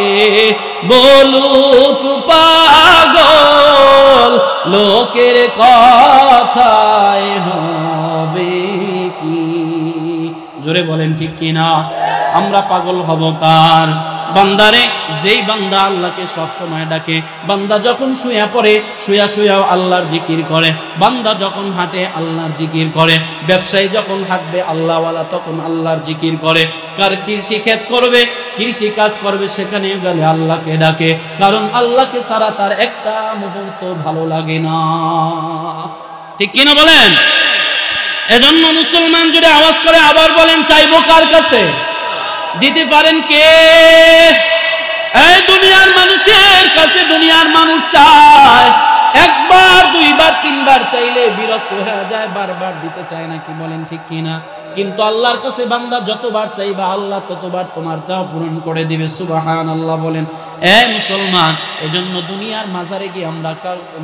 Speaker 1: বলুক পাগল, লোকের কথায় হবে কি? জোরে বলেন ঠিক কিনা? আমরা পাগল হব কার? বান্দারে, যেই বান্দা আল্লাহকে সব সময় ডাকে, বান্দা যখন শুয়া পড়ে শুয়া শুয়াও আল্লাহর জিকির করে, বান্দা যখন হাঁটে আল্লাহর জিকির করে, ব্যবসায়ী যখন হাঁটবে আল্লাহওয়ালা তখন আল্লাহর জিকির করে, কার কৃষি ক্ষেত করবে, কৃষি কাজ করবে, সেখানে গেলে আল্লাহকে ডাকে। কারণ আল্লাহকে ছাড়া তার একটা মুহূর্ত ভালো লাগে না। ঠিক কিনা বলেন? এজন্য মুসলমান যদি আওয়াজ করে আবার বলেন চাইবো কার কাছে? দিতে পারেন কে? এই দুনিয়ার মানুষের কাছে দুনিয়ার মানুষ চায়, একবার দুইবার তিনবার চাইলে বিরক্ত বিরক্ত হয়ে যায়, বারবার দিতে চায় না, কি বলেন ঠিক কিনা? কিন্তু আল্লাহর কাছে বান্দা যতবার চাইবা আল্লাহ ততবার তোমার চাওয়া পূরণ করে দিবে। সুবহানাল্লাহ বলেন। মুসলমান, এজন্য দুনিয়ার মাজারে গিয়ে আমরা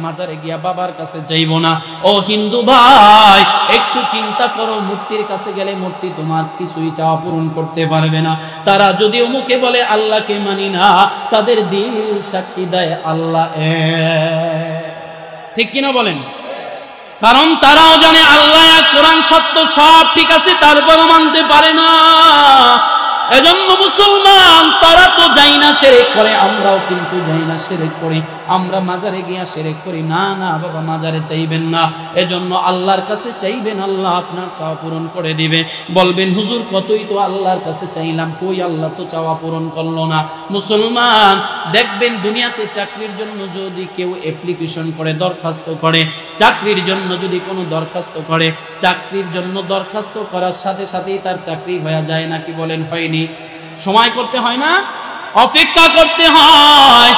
Speaker 1: মাজারে গিয়া বাবার কাছে যাইব না। ও হিন্দু ভাই, একটু চিন্তা করো, মূর্তির কাছে গেলে মূর্তি তোমার কিছুই চাওয়া পূরণ করতে পারবে না। তারা যদি মুখে বলে আল্লাহকে মানি না, তাদের দিল সাক্ষী দেয় আল্লাহ এক। ঠিক কিনা বলেন? কারণ তারাও জানে আল্লাহ এক, কোরআন সত্য, সব ঠিক আছে, তারপরও মানতে পারে না। এজন্য মুসলমান, তারা তো যাই না শিরক করে, আমরাও কিন্তু যাই না শিরক করি। আমরা মাজারে গিয়া শিরক করি না। না বাবা, মাজারে চাইবেন না, এজন্য আল্লাহর কাছে চাইবেন, আল্লাহ আপনার চাওয়া পূরণ করে দিবে। বলবেন হুজুর কতই তো আল্লাহর কাছে চাইলাম, কই আল্লাহ তো চাওয়া পূরণ করলো না। মুসলমান, দেখবেন দুনিয়াতে চাকরির জন্য যদি কেউ অ্যাপ্লিকেশন করে, দরখাস্ত করে, চাকরির জন্য যদি কোনো দরখাস্ত করে, চাকরির জন্য দরখাস্ত করার সাথে সাথেই তার চাকরি হয়ে যায় নাকি বলেন? হয়নি? সময় করতে হয় না, অপেক্ষা করতে হয়।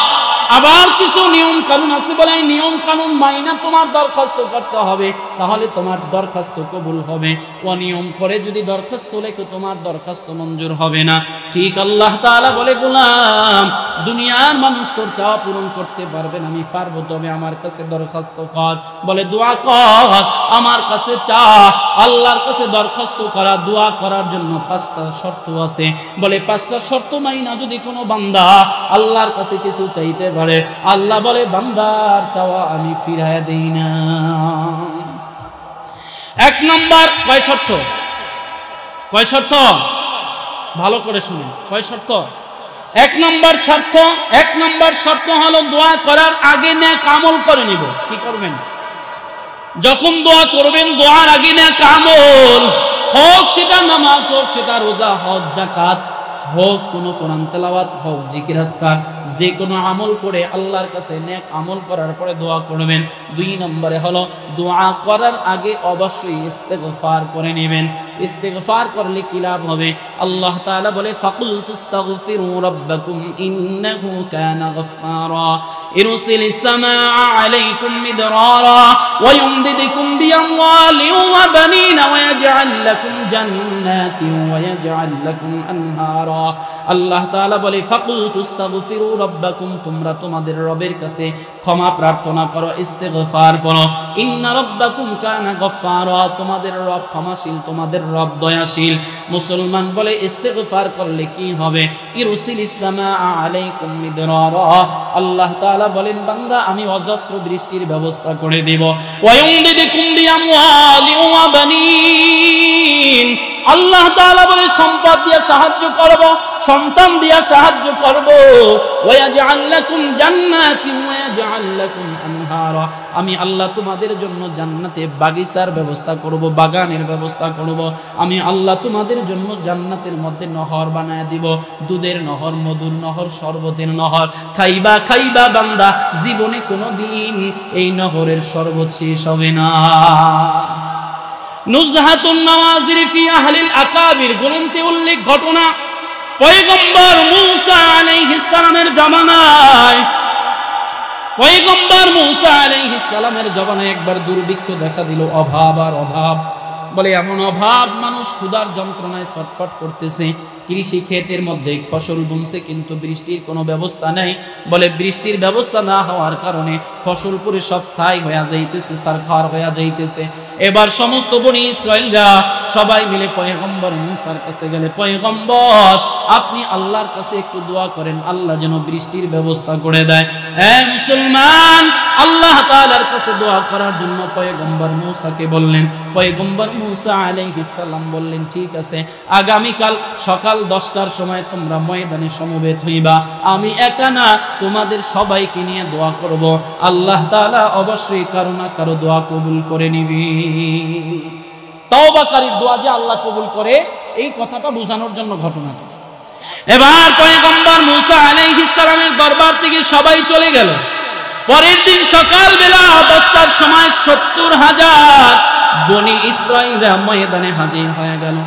Speaker 1: আবার কিছু নিয়ম কানুন আছে, বলে নিয়ম কানুন মাইনা তোমার দরখাস্ত করতে হবে, তাহলে তোমার দরখাস্ত কবুল হবে। অনিয়ম করে যদি দরখাস্ত লেখো, তোমার দরখাস্ত মঞ্জুর হবে না। ঠিক আল্লাহ তাআলা বলে, গোলাম, দুনিয়ার মানুষ তোর চাওয়া পূরণ করতে পারবে না, আমি পারবো, তবে আমার কাছে দরখাস্ত কর। বলে দোয়া কর, আমার কাছে চা। আল্লাহর কাছে দরখাস্ত করা, দোয়া করার জন্য 5টা শর্ত আছে। বলে 5টা শর্ত মাইনা যদি কোনো বান্দা আল্লাহর কাছে কিছু চাইতে পারে, আল্লাহ বলে বান্দার চাওয়া আমি ফিরায় দেই না। 1 নম্বর, কয় শর্ত? কয় শর্ত? ভালো করে শুনুন, কয় শর্ত? 1 নম্বর শর্ত, 1 নম্বর শর্ত হলো দোয়া করার আগে নেক আমল করে নিব। কি করবেন? যখন দোয়া করবেন, দোয়ার আগে নেক আমল, হোক সেটা নামাজ, হোক সেটা রোজা, হোক যাকাত, হোক কোনো কোরআন তেলাওয়াত, হোক জিকির আজকার, যে কোনো আমল করে আল্লাহর কাছে নেক আমল করার পরে দোয়া করবেন। 2 নম্বরে হলো দোয়া করার আগে অবশ্যই ইস্তেগফার করে নেবেন। ইস্তেগফার করলে কি লাভ হবে? আল্লাহ তাআলা বলে, ফাকুল তুস্তাগফিরু রাব্বাকুম ইন্নাহু কানা গফফারা ইরসিলিস সামাআ আলাইকুম মিদরারা ওয়া ইউমদিদকুম বিআমওয়ালিন ওয়া বানিনা ওয়া ইয়াজআল লাকুম জান্নাতিন ওয়া ইয়াজআল লাকুম আনহারা। আল্লাহ তাআলা বলে, ফাকুল তুস্তাগফিরু রাব্বাকুম, তোমরা তোমাদের রবের কাছে ক্ষমা প্রার্থনা করো, ইস্তেগফার করো। ইন্না রাব্বাকুম কানা গফফারা, তোমাদের রব ক্ষমাশীল, তোমাদের রব দয়াশীল। মুসলমান বলে ইস্তেগফার করলে কি হবে? ইরসিলিস সামাআ আলাইকুম মিদরারা, আল্লাহ তাআলা বলেন বান্দা আমি অজস্র বৃষ্টির ব্যবস্থা করে দেব। ওয়া ইউমদিদকুম বিআমওয়ালিন ওয়া বানিন, আল্লাহ তাআলা বলে সম্পদ দিয়ে সাহায্য করব, সন্তান দিয়ে সাহায্য করব। ওয়া ইয়াজআল লাকুম জান্নাতিন ওয়া ইয়াজআল লাকুম আনহারা, আমি আল্লাহ তোমাদের জন্য জান্নাতে বাগিচার ব্যবস্থা করব, বাগানের ব্যবস্থা করব। আমি আল্লাহ তোমাদের জন্য জান্নাতের মধ্যে নহর বানায় দিব, দুধের নহর, মধুর নহর, শরবতের নহর। খাইবা খাইবা বান্দা, জীবনে কোনোদিন এই নহরের শরবত শেষ হবে না। নুজহাতুন নওয়াজির ফি আহলিল আকাবির গ্রন্থে উল্লেখ ঘটনা, পয়গম্বর মূসা আলাইহিস সালামের জামানায়, পয়গম্বর মূসা আলাইহিস সালামের জামানায় একবার দুর্ভিক্ষ দেখা দিল, অভাব আর অভাব। বলে এমন অভাব, মানুষ ক্ষুধার যন্ত্রণায় ছটফট করতেছে। কৃষি ক্ষেতের মধ্যে ফসল বুনছে, কিন্তু বৃষ্টির কোনো ব্যবস্থা নাই। বলে বৃষ্টির ব্যবস্থা না হওয়ার কারণে ফসল পুরো সব ছাই হয়ে যাইতেছে, সারখার হয়ে যাইতেছে। এবার সমস্ত বনি ইসরাইলরা সবাই মিলে পয়গম্বর মূসার কাছে গেলে, পয়গম্বর আপনি আল্লাহর কাছে একটু দোয়া করেন, আল্লাহ যেন বৃষ্টির ব্যবস্থা করে দেয়। হ্যাঁ মুসলমান, আল্লাহ তাআলার কাছে দোয়া করার জন্য পয়গম্বর মূসাকে বললেন। পয়গম্বর মূসা আলাইহিস সালাম বললেন, ঠিক আছে, আগামীকাল সকাল 10টার সময় তোমরা ময়দানে সমবেত হইবা। আমি একা না, তোমাদের সবাইকে নিয়ে দোয়া করব। আল্লাহ তাআলা অবশ্যই কারো না কারো দোয়া কবুল করে নিবি। তওবাকারীর দোয়া যে আল্লাহ কবুল করে, এই কথাটা বোঝানোর জন্য ঘটনাটা। এবার পয়গম্বর মূসা আলাইহিস সালামের দরবার থেকে সবাই চলে গেল। পরের দিন সকালবেলা 10টার সময় 70,000 বনি ইসরাইলরা ময়দানে হাজির হয়ে গেল।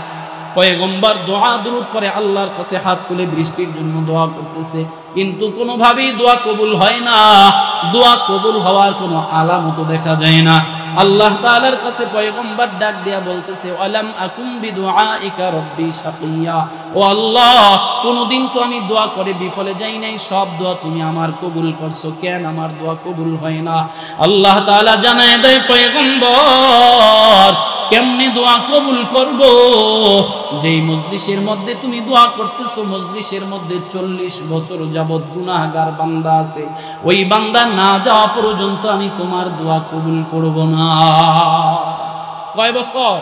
Speaker 1: পয়গম্বর দোয়া দুরূদ পরে আল্লাহর কাছে হাত তুলে বৃষ্টির জন্য দোয়া করতেছে, কিন্তু কোনোভাবেই দোয়া কবুল হয় না। দোয়া কবুল হওয়ার কোনো আলামত দেখা যায় না। আল্লাহ তাআলার কাছে পয়গম্বর ডাক দিয়া বলতেছে, আলাম আকুম বিদুআইকা রব্বি শাকিয়া, ও আল্লাহ কোনদিন তো আমি দোয়া করে বিফলে যাই নাই, সব দোয়া তুমি আমার কবুল করছো, কেন আমার দোয়া কবুল হয় না? আল্লাহ তাআলা জানায় দেয়, পয়গম্বর কেমনে দোয়া কবুল করব? যেই মজলিসের মধ্যে তুমি দোয়া করতেছো, মজলিসের মধ্যে 40 বছর যাবত গুনাহগার বান্দা আছে, ওই বান্দা না যাওয়া পর্যন্ত আমি তোমার দোয়া কবুল করব না। কয় বছর?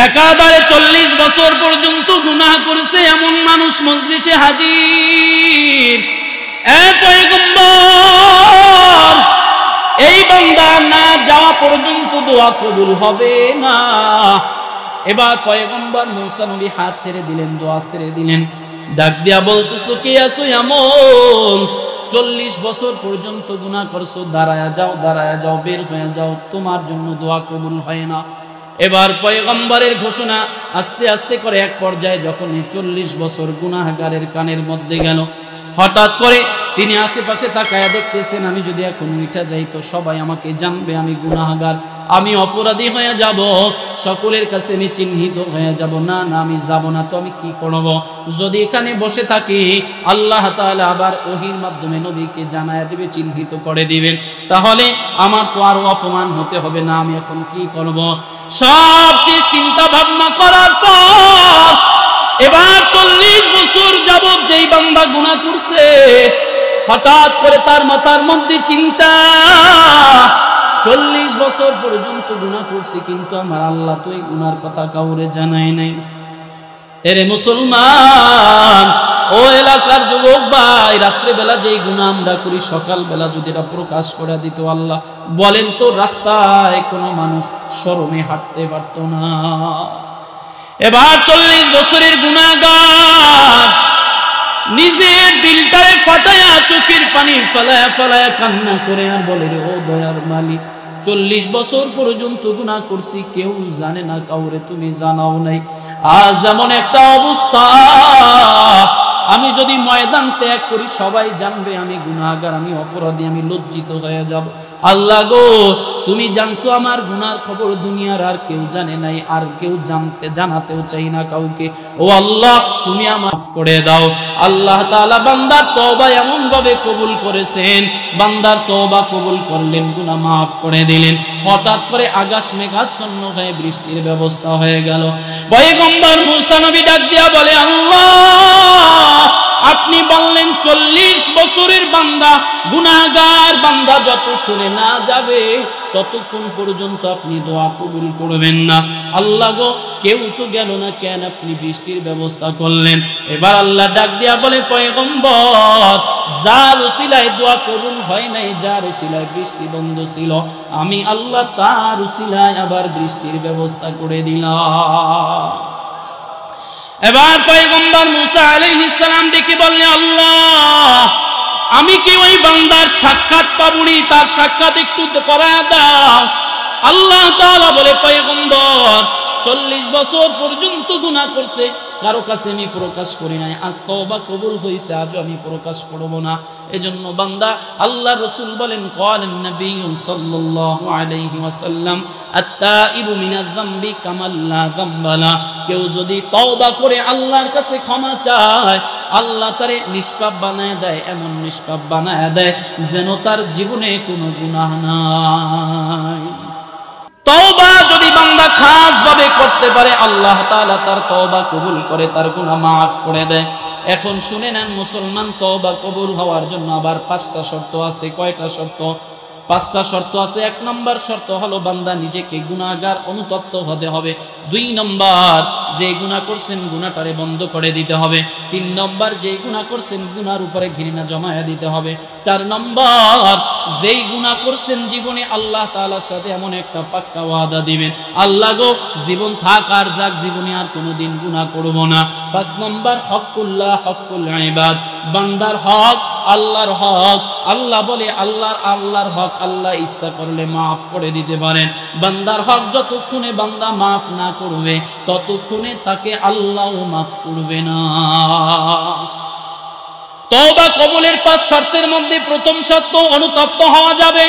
Speaker 1: একাধারে 40 বছর পর্যন্ত গুনাহ করেছে এমন মানুষ মজলিসে হাজির। এ পয়গম্বর, এই বান্দা না যাওয়া পর্যন্ত দোয়া কবুল হবে না। এবার পয়গম্বর মুসা নবী হাত ছেড়ে দিলেন, দোয়া ছেড়ে দিলেন, ডাক দিয়া বলতেছো, কে আছো এমন 40 বছর পর্যন্ত গুনাহ করছো, দাঁড়ায়া যাও, দাঁড়ায়া যাও, বের হয়ে যাও, তোমার জন্য দোয়া কবুল হয় না। এবার পয়গম্বরের ঘোষণা আস্তে আস্তে করে এক পর্যায়ে যখন 40 বছর গুনাহগারের কানের মধ্যে গেল, হঠাৎ করে তিনি আশেপাশে তাকায়া দেখতেছেন, আমি যদি এখন উঠা যাই তো সবাই আমাকে জানবে আমি গুনাহগার, আমি অপরাধী হয়ে যাব, সকলের কাছে আমি চিহ্নিত হয়ে যাব। না না, আমি যাব না, তো আমি কি করব? যদি এখানে বসে থাকি আল্লাহ তাআলা আবার ওহীর মাধ্যমে নবীকে জানায়া দিবে, চিহ্নিত করে দিবেন, তাহলে আমার তো আরো অপমান হতে হবে না, আমি এখন কি করব? সব শেষ চিন্তা ভাবনা করার পর এবার 40 বছর যাবত যেই বান্দা গুনাহ করছে, হঠাৎ করে তার মাথার মধ্যে চিন্তা, 40 বছর পর্যন্ত গুনাহ করছি, কিন্তু আমার আল্লাহ তো এই গুনার কথা কাউরে জানায় নাই। এরে মুসলমান, ও এলাকার যুবক ভাই, রাত্রে বেলা যেই গুনাহ আমরা করি, সকাল বেলা যদি এটা প্রকাশ করে দিত আল্লাহ, বলেন তো রাস্তায় কোনো মানুষ শরমে হাঁটতে পারত না। এবার 40 বছরের গুনাহগার নিজের দিলটারে ফাটায়া চোখের পানি ফেলায়া ফেলায়া কান্না করে আর বলে, রে ও দয়ার মালিক, 40 বছর পর্যন্ত গুনাহ করছি, কেউ জানে না, কাউরে তুমি জানাও নাই। আজ এমন একটা অবস্থা, আমি যদি ময়দান ত্যাগ করি সবাই জানবে আমি গুনাহগার, আমি অপরাধী, আমি লজ্জিত হয়ে যাব। আল্লাহ গো, তুমি জানছো আমার গুনার খবর, দুনিয়ার আর কেউ জানে নাই, আর কেউ জানাতেও চাই না কাউকে। ও আল্লাহ, তুমি মাফ করে দাও। আল্লাহ তাআলা বান্দার তওবা এমন ভাবে কবুল করেছেন, বান্দার তওবা কবুল করলেন, গুনাহ মাফ করে দিলেন। হঠাৎ করে আকাশ মেঘাচ্ছন্ন হয়ে বৃষ্টির ব্যবস্থা হয়ে গেল। পয়গম্বর মুসা নবী ডাক দিয়া বলে, আল্লাহ, আপনি বললেন 40 বছরের বান্দা, গুনাহগার বান্দা যতক্ষণে না যাবে ততক্ষণ পর্যন্ত আপনি দোয়া কবুল করবেন না। আল্লাহ গো, কেউ তো গেল না, কেন আপনি বৃষ্টির ব্যবস্থা করলেন? এবার আল্লাহ ডাক দিয়া বলে, পয়গম্বর, যার উসিলায় দোয়া কবুল হয় নাই, যার উসিলায় বৃষ্টি বন্ধ ছিল, আমি আল্লাহ তার উসিলায় আবার বৃষ্টির ব্যবস্থা করে দিলাম। এবার পয়গম্বর মুসা আলাইহিস সালাম ডেকে বললেন, আল্লাহ, আমি কি ওই বান্দার সাক্ষাৎ পাবনি? তার সাক্ষাৎ একটু করায় দাও। আল্লাহ তাআলা বলে, পয়গম্বর 40 বছর পর্যন্ত গুনাহ করছে, কারো কাছে আমি প্রকাশ করি নাই, আজ তওবা কবুল হইছে, আজও আমি প্রকাশ করব না। এজন্য বান্দা, আল্লাহ রাসূল বলেন, ক্বালান নবী সাল্লাল্লাহু আলাইহি ওয়াসাল্লাম, আত-তাইবু মিনাজ যামবি কামান লা যামবা লা, কেউ যদি তওবা করে আল্লাহর কাছে ক্ষমা চায়, আল্লাহ তারে নিষ্পাপ বানায় দেয়, এমন নিষ্পাপ বানায় দেয় যেন তার জীবনে কোনো গুনাহ নাই। তওবা যদি বান্দা খাস ভাবে করতে পারে, আল্লাহ তাআলা তার তওবা কবুল করে, তার গুনাহ মাফ করে দেয়। এখন শুনে নেন মুসলমান, তওবা কবুল হওয়ার জন্য আবার 5টা শর্ত আছে। কয়টা শর্ত? 5টা শর্ত আছে। 1 নম্বর শর্ত হলো বান্দা নিজেকে গুনাহগার অনুতপ্ত হতে হবে। 2 নম্বর, যে গুনাহ করছেন গুনাহটারে বন্ধ করে দিতে হবে। 3 নম্বর, যে গুনাহ করছেন গুনার উপরে ঘৃণা জমায়া দিতে হবে। 4 নম্বর, যেই গুনাহ করছেন জীবনে আল্লাহ তাআলার সাথে এমন একটা পাক্কা ওয়াদা দিবেন, আল্লাহ গো, জীবন থাক আর যাক, জীবনে আর কোনোদিন গুনাহ করব না। 5 নম্বর, হকুল্লাহ হকুল ইবাদ, বান্দার হক আল্লাহর হক। আল্লাহ বলে আল্লাহর হক আল্লাহ ইচ্ছা করলে মাফ করে দিতে পারেন। বান্দার হক যতক্ষণে বান্দা মাফ না করবে ততক্ষণে তাকে আল্লাহ মাফ করবে না। তওবা কবুলের 5 শর্তের মধ্যে প্রথম শর্ত অনুতপ্ত হওয়া যাবে।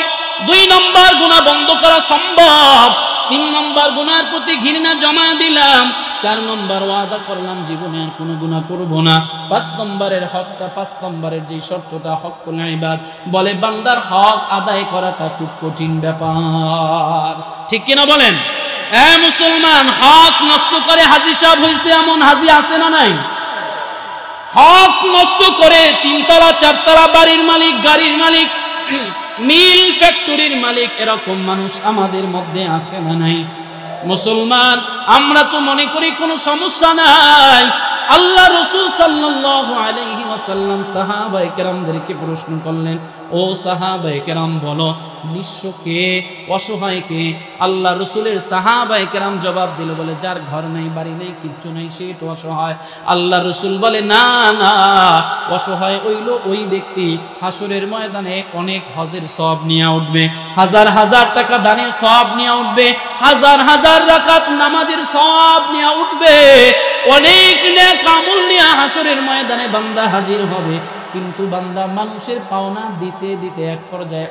Speaker 1: 2 নম্বর গুনাহ বন্ধ করা সম্ভব। 3 নম্বর গুনার প্রতি ঘৃণা জমা দিলাম। 4 নম্বর ওয়াদা করলাম জীবনে আর কোনো গুনাহ করব না। 5 নম্বরের হকটা, 5 নম্বরের যে শর্তটা হকুল ইবাদ, বলে বান্দার হক আদায় করাটা খুব কঠিন ব্যাপার। ঠিক কিনা বলেন? মুসলমান, হক নষ্ট করে হাজী সাহেব হইছে এমন হাজী আছে না নাই? হক নষ্ট করে 3 তলা 4 তলা বাড়ির মালিক, গাড়ির মালিক, মিল ফ্যাক্টরির মালিক, এরকম মানুষ আমাদের মধ্যে আছে না নাই? মুসলমান, আমরা তো মনে করি কোনো সমস্যা নাই। আল্লাহ রাসূল সাল্লাল্লাহু আলাইহি ওয়াসাল্লাম সাহাবায়ে কেরামদেরকে প্রশ্ন করলেন, ও সাহাবায়ে কেরাম বলো, নিঃস্ব কে, অসহায় কে? আল্লাহ রাসূলের সাহাবায়ে কেরাম জবাব দিল, বলে যার ঘর নাই, বাড়ি নাই, কিচ্ছু নাই, সে তো অসহায়। আল্লাহ রাসূল বলে, না না, অসহায় হইল ওই ব্যক্তি হাসরের ময়দানে অনেক হজের সওয়াব নিয়ে উঠবে, হাজার হাজার টাকা দানের সওয়াব নিয়ে উঠবে, হাজার হাজার রাকাত নামাজের সওয়াব নিয়ে উঠবে, অনেক নেক আমল নিয়ে হাসরের ময়দানে বান্দা হাজির হবে। কিন্তু বান্দা মানুষের পাওনা দিতে দিতে এক পর্যায়ে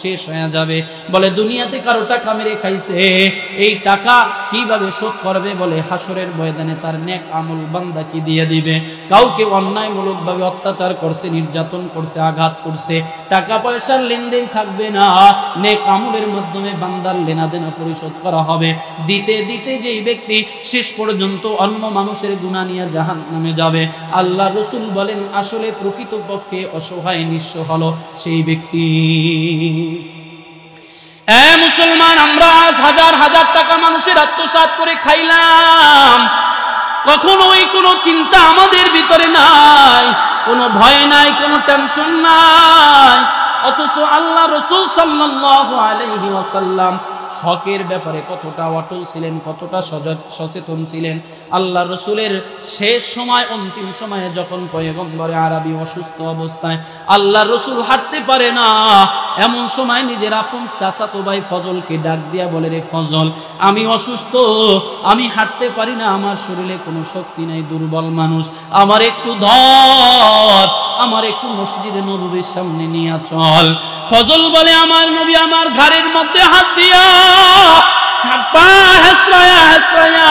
Speaker 1: শেষ হয়ে যাবে। বলে দুনিয়াতে কারো টাকা মেরে খাইছে, এই টাকা কিভাবে শোধ করবে? বলে হাসরের ময়দানে তার নেক আমল বান্দা কি দিয়ে দিবে? কাউকে অন্যায়মূলকভাবে অত্যাচার করছে, নির্যাতন করছে, আঘাত করছে, টাকা পয়সার লেনদেন থাকবে না, নেক আমলের মাধ্যমে বান্দার লেনাদেনা পরিশোধ করা হবে। দিতে দিতে যেই ব্যক্তি শেষ পর্যন্ত অন্য মানুষের গুনাহ নিয়ে জাহান্নামে যাবে, আল্লাহ রাসূল বলেন আসলে প্রকৃতপক্ষে অসহায় নিঃস্ব হলো সেই ব্যক্তি। মুসলমান, আমরা আজ হাজার হাজার টাকা মানুষের আত্মসাৎ করে খাইলাম, কখনোই কোনো চিন্তা আমাদের ভিতরে নাই, কোনো ভয় নাই, কোনো টেনশন নাই। অথচ আল্লাহ রাসূল সাল্লাল্লাহু আলাইহি ওয়াসাল্লাম হকের ব্যাপারে কতটা অটল ছিলেন, কতটা সচেতন ছিলেন। আল্লাহ রাসূলের শেষ সময়, অন্তিম সময়ে যখন পয়গম্বরে আরবি অসুস্থ অবস্থায়, আল্লাহ রাসূল হাঁটতে পারে না, এমন সময় নিজের আপন চাচাতো ভাই ফজলকে ডাক দিয়া বলে, রে ফজল, আমি অসুস্থ, আমি হাঁটতে পারি না, আমার শরীরে কোনো শক্তি নাই, দুর্বল মানুষ, আমার একটু ধর, আমার একটু মসজিদে নববীর সামনে নিয়ে চল। ফজল বলে, আমার নবী আমার ঘাড়ের মধ্যে হাত দিয়া পা হেসরায়া হেসরায়া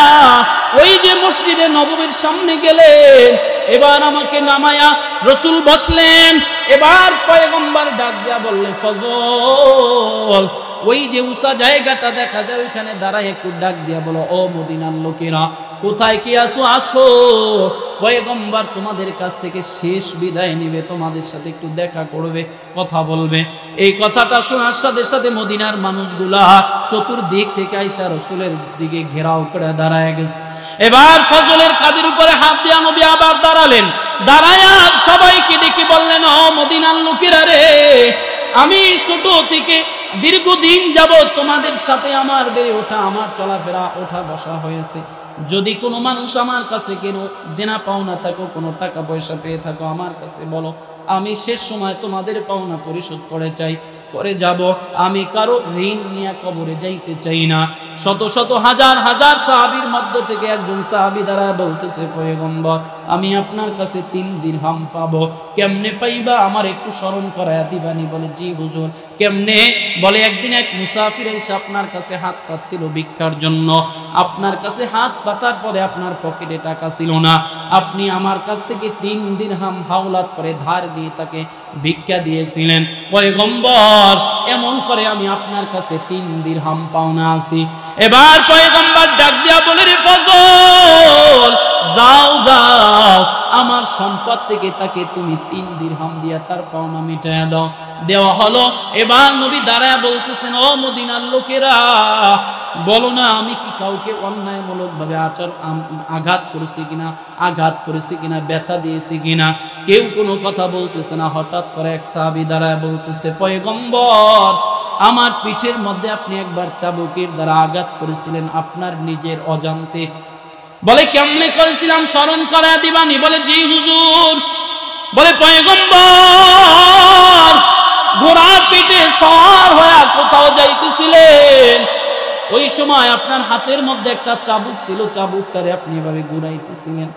Speaker 1: ওই যে মসজিদে নববীর সামনে গেলেন, এবার আমাকে নামায়া রাসূল বসলেন। এবার পয়গম্বর ডাক দিয়া বললে, ফজল, ওই যে উঁচা জায়গাটা দেখা যায় ওইখানে দাঁড়ায় একটু ডাক দিয়া বলো, ও মদিনার লোকেরা, কোথায় কি আছো? আসো, পয়গম্বর তোমাদের কাছ থেকে শেষ বিদায় নিবে, তোমাদের সাথে একটু দেখা করবে, কথা বলবে। এই কথাটা শোনার সাথে সাথে মদিনার মানুষগুলা চতুর্দিক থেকে আইসা রাসূলের দিকে ঘেরাও করে দাঁড়ায় গেছে। এবার ফজলের কাঁধের উপরে হাত দিয়া নবী আবার দাঁড়ালেন, দাঁড়ায়া সবাইকে ডেকে বললেন, ও মদিনার লোকেরা রে, আমি ছোট থেকে দীর্ঘদিন যাবত তোমাদের সাথে আমার বেড়ে ওঠা, আমার চলাফেরা, ওঠা বসা হয়েছে। যদি কোনো মানুষ আমার কাছে কেন দেনা পাওনা থাকো, কোনো টাকা পয়সা পেয়ে থাকো, আমার কাছে বলো, আমি শেষ সময় তোমাদের পাওনা পরিশোধ করে যাব। আমি কারো ঋণ নিয়ে কবরে যাইতে চাই না। শত শত হাজার হাজার সাহাবীর মধ্য থেকে একজন সাহাবী দ্বারা বলতেছে, পয়গম্বর, আমি আপনার কাছে 3 দিরহাম পাবো, কেমনে পাইবা? আমার একটু স্মরণ করায়া দিবানি? বলে, জি হুজুর। কেমনে? বলে, একদিন এক মুসাফির এসে আপনার কাছে হাত পাতছিল ভিক্ষার জন্য, আপনার কাছে হাত পাতার পরে আপনার পকেটে টাকা ছিল না, আপনি আমার কাছ থেকে 3 দিরহাম হাওলাত করে ধার দিয়ে তাকে ভিক্ষা দিয়েছিলেন। পয়গম্বর, এমন করে আমি আপনার কাছে 3 দিরহাম পাওনা আছি। এবার পয়গম্বর ডাক দিয়া বলে, রে ফজল, যাও যাও, আমার সম্পদ থেকে তাকে তুমি 3 দিরহাম দিয়া তার পাওনা মিটায়া দাও। দেওয়া হলো। এবার নবী দাঁড়ায় বলতেছেন, ও মদিনার লোকেরা, বলো না আমি কি কাউকে অন্যায়মূলক ভাবে আঘাত করেছি কিনা, ব্যথা দিয়েছি কিনা? কেউ কোনো কথা বলতেছে না। হঠাৎ করে এক সাহাবী দাঁড়ায় বলতেছে, পয়গম্বর, আমার পিঠের মধ্যে আপনি একবার চাবুকের দ্বারা আঘাত করেছিলেন আপনার নিজের অজান্তে। বলে, কেমনে করেছিলাম, স্মরণ করায় দিবানি? বলে, জি হুজুর। বলে পয়গম্বর ঘোড়ার পিঠে সওয়ার হয়ে কোথাও যাইতেছিলেন, ওই সময় আপনার হাতের মধ্যে একটা চাবুক ছিল, চাবুকটারে আপনি এভাবে ঘুরাইতেছিলেন,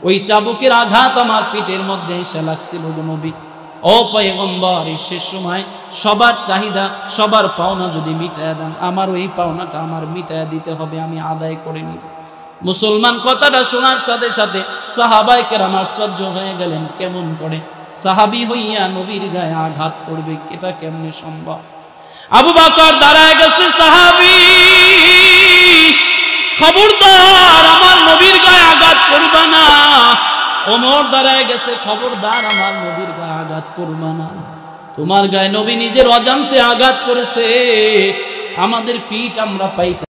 Speaker 1: ওই চাবুকের আঘাত আমার পিঠের মধ্যে এসে লাগছিল গো নবী। ও পয়গম্বর, এই শেষ সময় সবার চাহিদা সবার পাওনা যদি মিটায়া দেন, আমার ওই পাওনাটা আমার মিটায়া দিতে হবে, আমি আদায় করে নিব। মুসলমান কথাটা শোনার সাথে সাথে সাহাবায়ে কেরাম আশ্চর্য হয়ে গেলেন, কেমন করে সাহাবী হইয়া নবীর গায়ে আঘাত করবে, এটা কেমনে সম্ভব? আবু বকর দাঁড়ায় গেছে, সাহাবী খবরদার আমার নবীর গায়ে আঘাত করবা না। ওমর দাঁড়ায় গেছে, খবরদার আমার নবীর গায়ে আঘাত করবা না, তোমার গায়ে নবী নিজের অজান্তে আঘাত করেছে, আমাদের পিঠ আমরা পাইতে